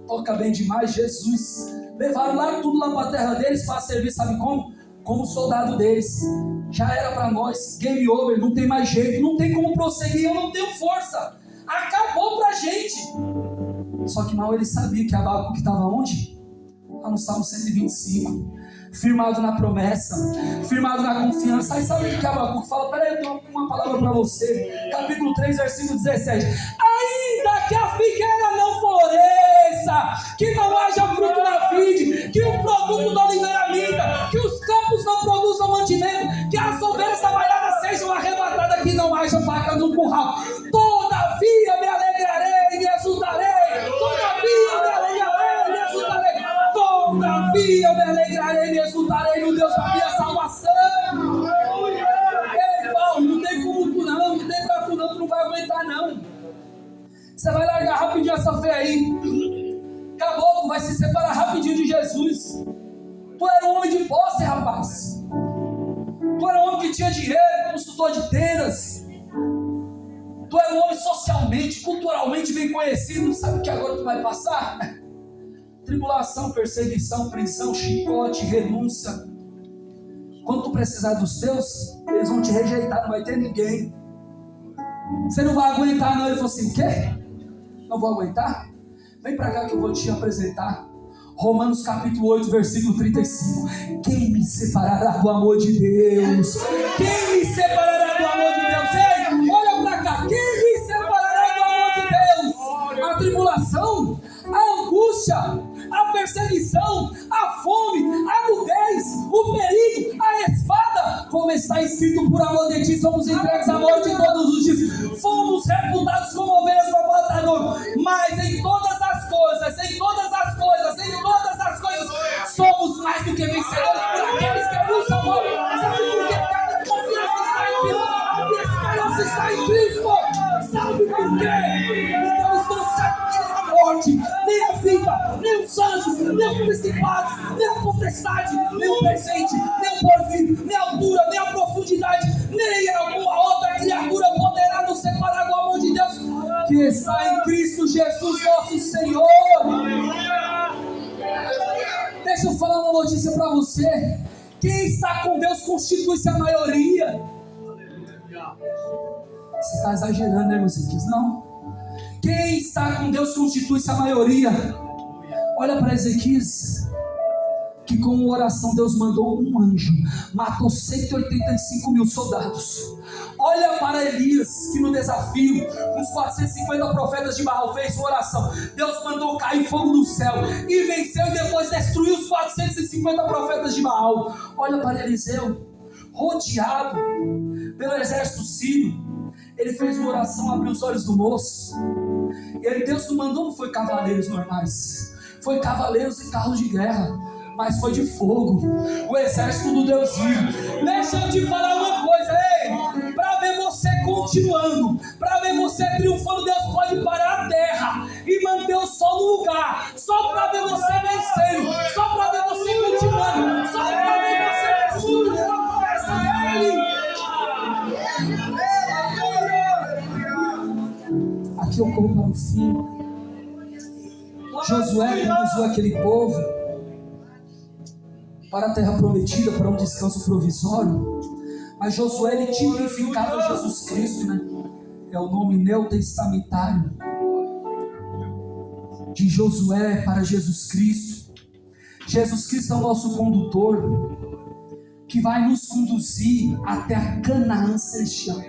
toca bem demais, Jesus, levaram lá tudo lá para a terra deles para servir, sabe como? Como soldado deles. Já era para nós, game over, não tem mais jeito, não tem como prosseguir, eu não tenho força, acabou pra gente. Só que mal ele sabia que Abacuque estava onde? Lá no Salmo 125, firmado na promessa, firmado na confiança. Aí sabe o que Abacuque fala? Peraí, eu tenho uma palavra para você, capítulo 3, versículo 17: ainda que a figueira não floresça, que não haja fruto na vide, que o produto da oliveira minta, que os campos não produzam mantimento, que as ovelhas trabalhadas sejam arrebatadas, que não haja vaca no curral, todavia me alegrarei e me exultarei, todavia me alegrarei e me exultarei, todavia me alegrarei e me exultarei no Deus da minha salvação. Ei, Paulo, não tem como tu não tem pra tu não vai aguentar não. Você vai largar rapidinho essa fé aí, acabou, tu vai se separar rapidinho de Jesus. Tu era um homem de posse, rapaz. Tu era um homem que tinha dinheiro, consultor de tendas. Tu era um homem socialmente, culturalmente bem conhecido. Sabe o que agora tu vai passar? Tribulação, perseguição, prisão, chicote, renúncia. Quando tu precisar dos teus, eles vão te rejeitar, não vai ter ninguém. Você não vai aguentar não. Ele falou assim: o quê? Não vou aguentar? Vem pra cá que eu vou te apresentar Romanos capítulo 8, versículo 35. Quem me separará do amor de Deus? Quem me separará do amor de Deus? Ei, olha pra cá. Quem me separará do amor de Deus? A tribulação, a angústia, a perseguição, a fome, a nudez, o perigo, a espada. Como está escrito: por amor de ti somos entregues à morte todos os dias, fomos reputados como ovelhas para o matador. Mas em todas as coisas somos mais do que vencedores por aqueles que nos amam. Sabe por quê? A confiança está em Cristo, a minha esperança está em Cristo. Sabe por quê? Então eu estou certo que nem a morte, nem a vida, nem os anjos, nem os principados, nem a potestade, nem o presente, nem o porvir, nem a altura, nem a profundidade, nem alguma outra criatura poderá nos separar do amor de Deus que está em Cristo Jesus nosso Senhor. Deixa eu falar uma notícia para você. Quem está com Deus constitui-se a maioria. Você está exagerando, né, Ezequias? Não. Quem está com Deus constitui-se a maioria. Olha para Ezequias, que com uma oração Deus mandou um anjo, matou 185 mil soldados. Olha para Elias, que no desafio, com os 450 profetas de Baal, fez uma oração. Deus mandou cair fogo do céu e venceu, e depois destruiu os 450 profetas de Baal. Olha para Eliseu, rodeado pelo exército sírio. Ele fez uma oração, abriu os olhos do moço. E aí Deus não mandou, não foi cavaleiros normais, foi cavaleiros e carros de guerra, mas foi de fogo, o exército do Deus vivo. Deixa eu te falar uma coisa, ei, para ver você continuando, para ver você triunfando, Deus pode parar a terra e manter o sol no lugar, só para ver você vencendo, só para ver você continuando, só para ver você descobrindo a promessa dele. Aqui eu corro para o fim. Josué conduziu aquele povo para a terra prometida, para um descanso provisório. Mas Josué, ele tipificava Jesus Cristo, né? É o nome neotestamentário de Josué para Jesus Cristo. Jesus Cristo é o nosso condutor, que vai nos conduzir até a Canaã celestial.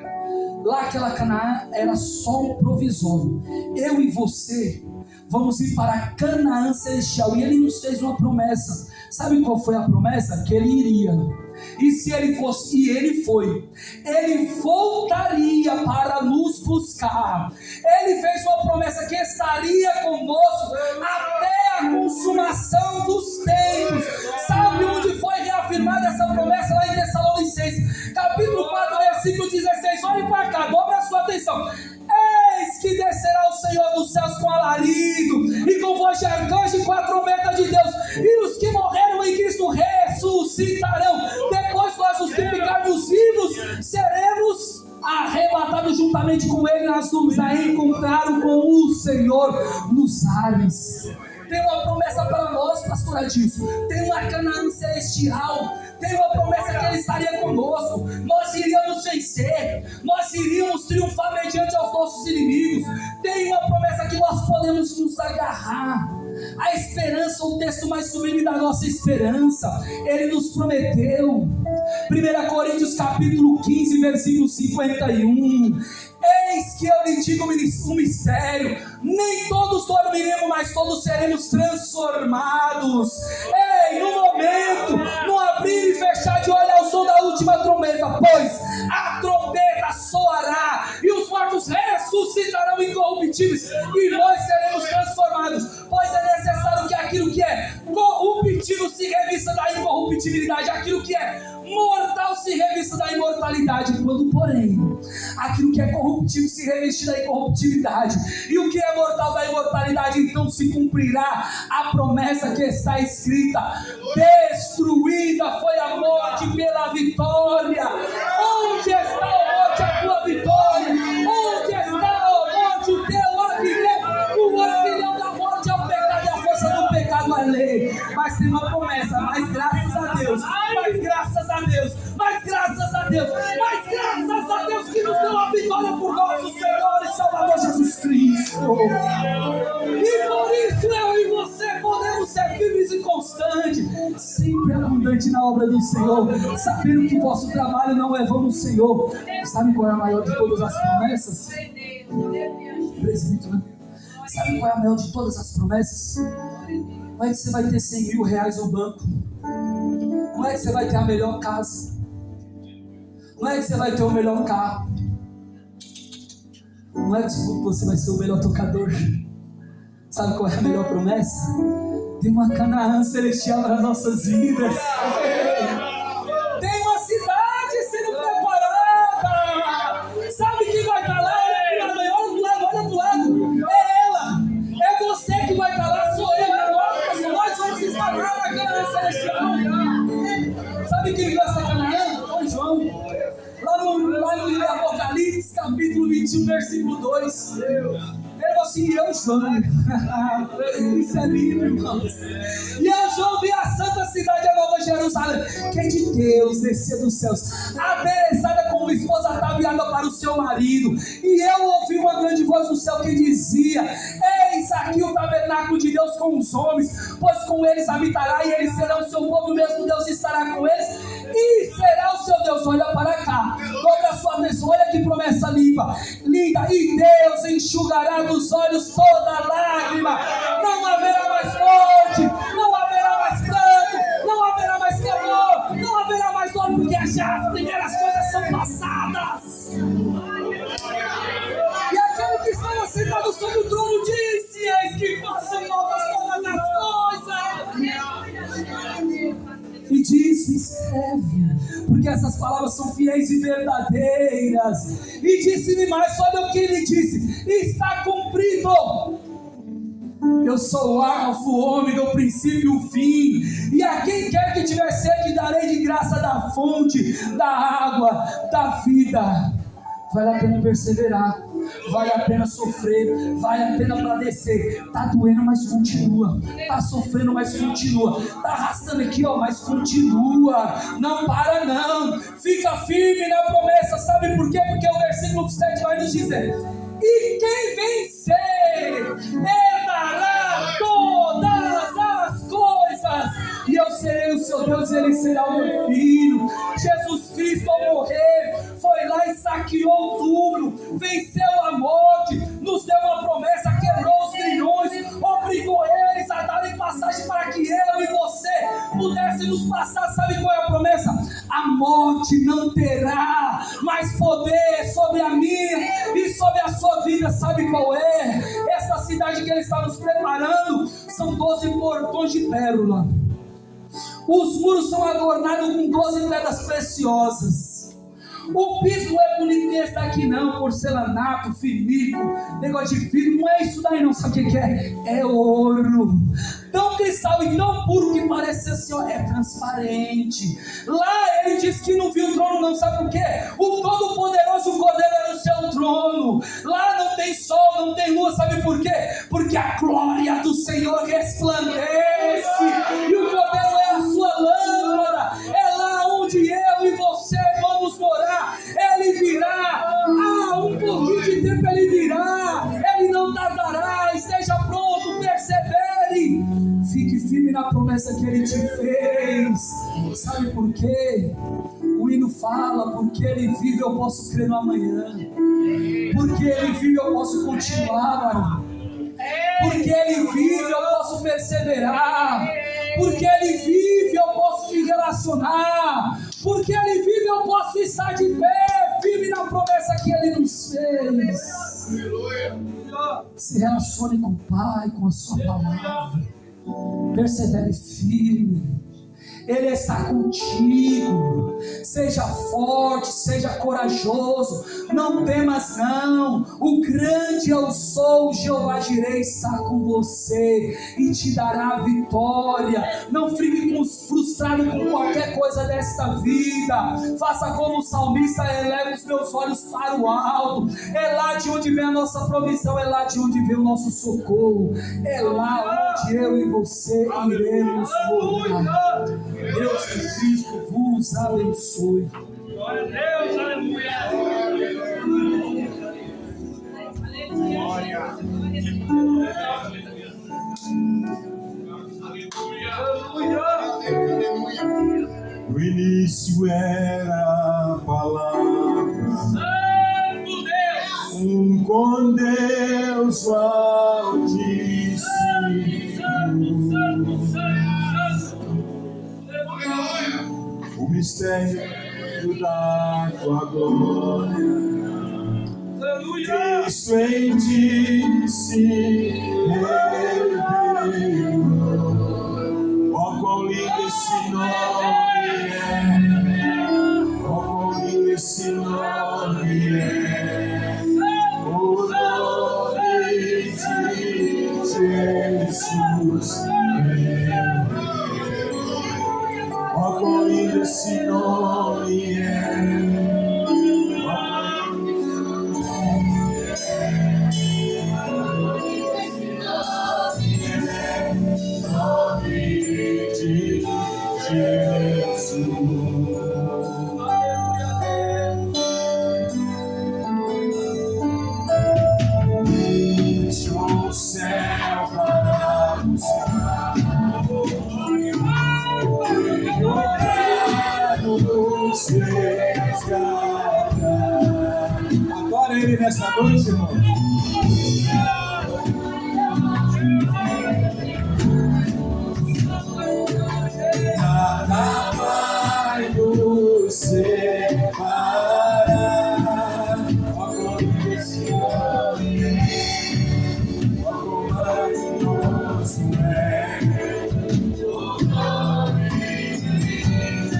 Lá aquela Canaã era só um provisório. Eu e você vamos ir para Canaã celestial. E ele nos fez uma promessa. Sabe qual foi a promessa? Que ele iria. E se ele fosse, e ele foi, ele voltaria para nos buscar. Ele fez uma promessa que estaria conosco até a consumação dos tempos. Sabe onde foi reafirmada essa promessa? Lá em Tessalonicenses, capítulo 4, versículo 16. Olhe para cá, dobre a sua atenção. Eis que descerá o Senhor dos céus com alarido, e com voz de arcanjo e com a trombeta de Deus, e os que morreram em Cristo ressuscitarão. Depois nós, os que ficarmos vivos, seremos arrebatados juntamente com Ele. Nós vamos a encontrar com o Senhor nos ares. Tem uma promessa para nós, pastor Adilson. Tem uma Canaã celestial. Tem uma promessa que Ele estaria conosco. Nós iríamos vencer. Nós iríamos triunfar mediante aos nossos inimigos. Tem uma promessa que nós podemos nos agarrar. A esperança, o texto mais sublime da nossa esperança. Ele nos prometeu. 1 Coríntios capítulo 15, versículo 51. Eis que eu lhe digo um mistério: nem todos dormiremos, mas todos seremos transformados. Ei, no momento, no abrir e fechar de olho ao som da última trombeta, pois a trombeta soará e os mortos ressuscitarão incorruptíveis, e nós seremos transformados. Pois é necessário que aquilo que é corruptível se revista da incorruptibilidade, aquilo que é mortal se revista da imortalidade. Quando, porém, aquilo que é corruptível se reveste da incorruptibilidade, e o que é mortal da imortalidade, então se cumprirá a promessa que está escrita: destruída foi a morte pela vitória. Onde está a morte, a tua vitória? Onde está a morte, o teu aguilhão? O aguilhão da morte é o pecado, e a força do pecado é a lei. Mas tem uma promessa: mas graças a Deus, mas graças a Deus, mas graças a Deus, mas graças a Deus que nos deu a vitória por nosso Senhor e Salvador Jesus Cristo. E por isso eu e você podemos ser firmes e constantes, sempre abundante na obra do Senhor, sabendo que o vosso trabalho não é vão no Senhor. Sabe qual é a maior de todas as promessas? Presbítero, né? Sabe qual é a maior de todas as promessas? Não é que você vai ter 100 mil reais no banco. Não é que você vai ter a melhor casa. Não é que você vai ter o melhor carro. Não é que você vai ser o melhor tocador. Sabe qual é a melhor promessa? Tem uma Canaã celestial nas nossas vidas. Tem uma cidade sendo preparada. Sabe quem vai estar lá? Olha do lado. É ela. É você que vai estar lá. Sou eu. É nós vamos estar lá na Canaã celestial. Sabe quem viu essa Canaã? Foi João. Lá no Apocalipse, capítulo 21, versículo 2. Ele falou assim: eu, João. Isso é lindo, irmãos. E eu, João, vi a santa cidade, a nova Jerusalém, que é de Deus, descer dos céus, aderezada como esposa ataviada para o seu marido. E eu ouvi uma grande voz do céu que dizia: eis aqui o tabernáculo de Deus com os homens, pois com eles habitará, e eles serão o seu povo, e o mesmo Deus estará com eles, e será o seu Deus. Olha para cá, dobra a sua atenção, olha que promessa linda. E Deus enxugará dos olhos toda lágrima. Não haverá mais morte, não haverá mais pranto, não haverá mais calor, não haverá mais dor, porque já as primeiras coisas são passadas. E aquele que estava sentado sobre o trono disse: eis que façam novas todas as coisas. E disse: escreve, porque essas palavras são fiéis e verdadeiras. E disse-me mais: olha o que ele disse: está cumprido. Eu sou o Alfa, o Ômega, o princípio e o fim. E a quem quer que tiver sede, darei de graça da fonte, da água, da vida. Vale a pena perseverar, vale a pena sofrer, vale a pena padecer. Tá doendo, mas continua. Tá sofrendo, mas continua. Tá arrastando aqui, ó, mas continua. Não para não. Fica firme na promessa. Sabe por quê? Porque o versículo 7 vai nos dizer: e quem vencer herdará todas as coisas, e eu serei o seu Deus e ele será o meu filho. Jesus Cristo, ao morrer, foi lá e saqueou tudo, venceu a morte, nos deu uma promessa, quebrou os grilhões, nos passados, sabe qual é a promessa? A morte não terá mais poder sobre a minha e sobre a sua vida. Sabe qual é? Essa cidade que ele está nos preparando são 12 portões de pérola. Os muros são adornados com 12 pedras preciosas. O piso não é bonito que esse daqui não, porcelanato, finico, negócio de vidro, não é isso daí não, sabe o que é? É ouro, tão cristal e tão puro que parece assim, ó, é transparente. Lá ele diz que não viu o trono não, sabe por quê? O Todo-Poderoso Cordeiro era o seu trono. Lá não tem sol, não tem lua, sabe por quê? Porque a glória do Senhor resplandece, e o Cordeiro é a sua lâmpada. É lá onde eu e você vamos morar. Ele virá, um pouquinho de tempo ele virá, ele não tardará. Esteja pronto, persevere, fique firme na promessa que ele te fez. Sabe por quê? O hino fala: porque ele vive eu posso crer no amanhã, porque ele vive eu posso continuar, porque ele vive eu posso perseverar, porque ele vive eu posso me relacionar, porque ele vive eu posso estar de pé, firme na promessa que ele nos fez. Se relacione com o Pai, com a sua palavra, persevere firme. Ele está contigo. Seja forte, seja corajoso. Não temas não. O grande eu sou, Jeová Jireh, está com você e te dará a vitória. Não fique frustrado com qualquer coisa desta vida. Faça como o salmista: eleva os meus olhos para o alto. É lá de onde vem a nossa provisão, é lá de onde vem o nosso socorro. É lá onde eu e você iremos morar. Deus de Cristo vos abençoe. Glória a Deus, aleluia. No início era a palavra, Santo Deus, com Deus o Altíssimo. O mistério da tua glória, Cristo em ti se revelou. Ó, quão lindo esse nome é! Ó, quão lindo esse nome é! O nome de Jesus é! Ó, quão lindo esse nome é! Deixou o céu para buscar, nos resgatar. Adora Ele nessa noite, irmão. Nada vai nos separar. Ó, quão esse nome, ó, quão maravilhoso é. O nome de Jesus.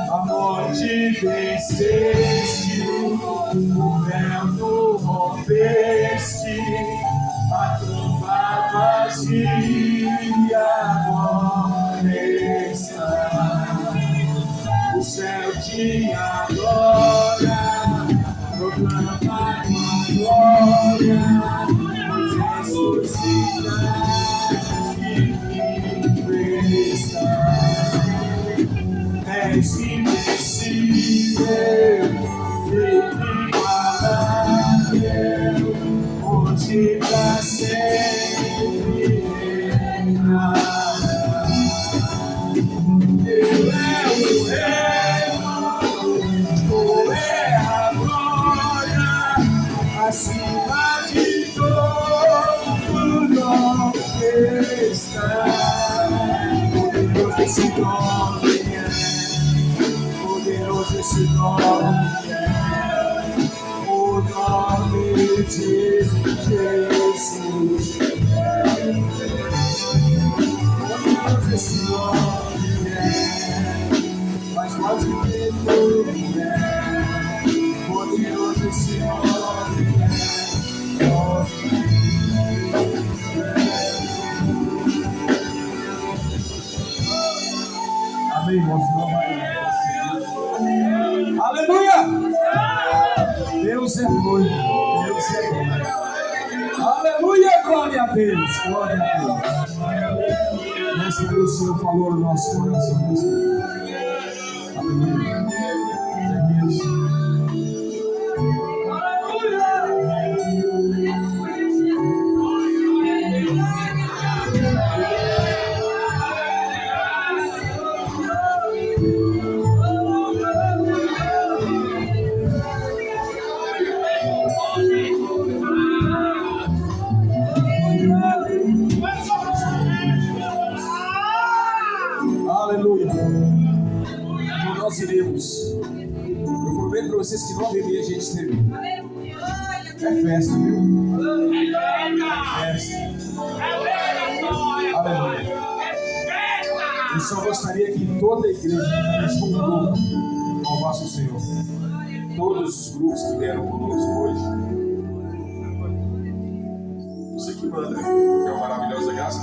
A morte venceste, o véu tu rompeste, a tromba vazia agora está. O céu te adora, proclama tua glória, ressuscitar. hoje pra sempre reinará. Eu é o reino, tu é a glória, acima de todo nome está. Poderoso esse nome é, poderoso esse nome é, o nome de Jesus. Poderoso esse nome é, faz mais do que tudo é, poderoso esse nome é. Amém, irmãos. Aleluia! Deus é bom. Deus é bom. Aleluia! Glória a Deus. Glória a Deus. Mestre, o Senhor falou no nosso coração. Aleluia. É isso. Aleluia. Então nós iremos. Eu prometo para vocês que 9h30 a gente termina. É festa, viu? É festa. Aleluia. Eu só gostaria que toda a igreja nos convidou ao nosso Senhor. Todos os grupos que vieram conosco hoje. Você que manda, que é uma maravilhosa graça.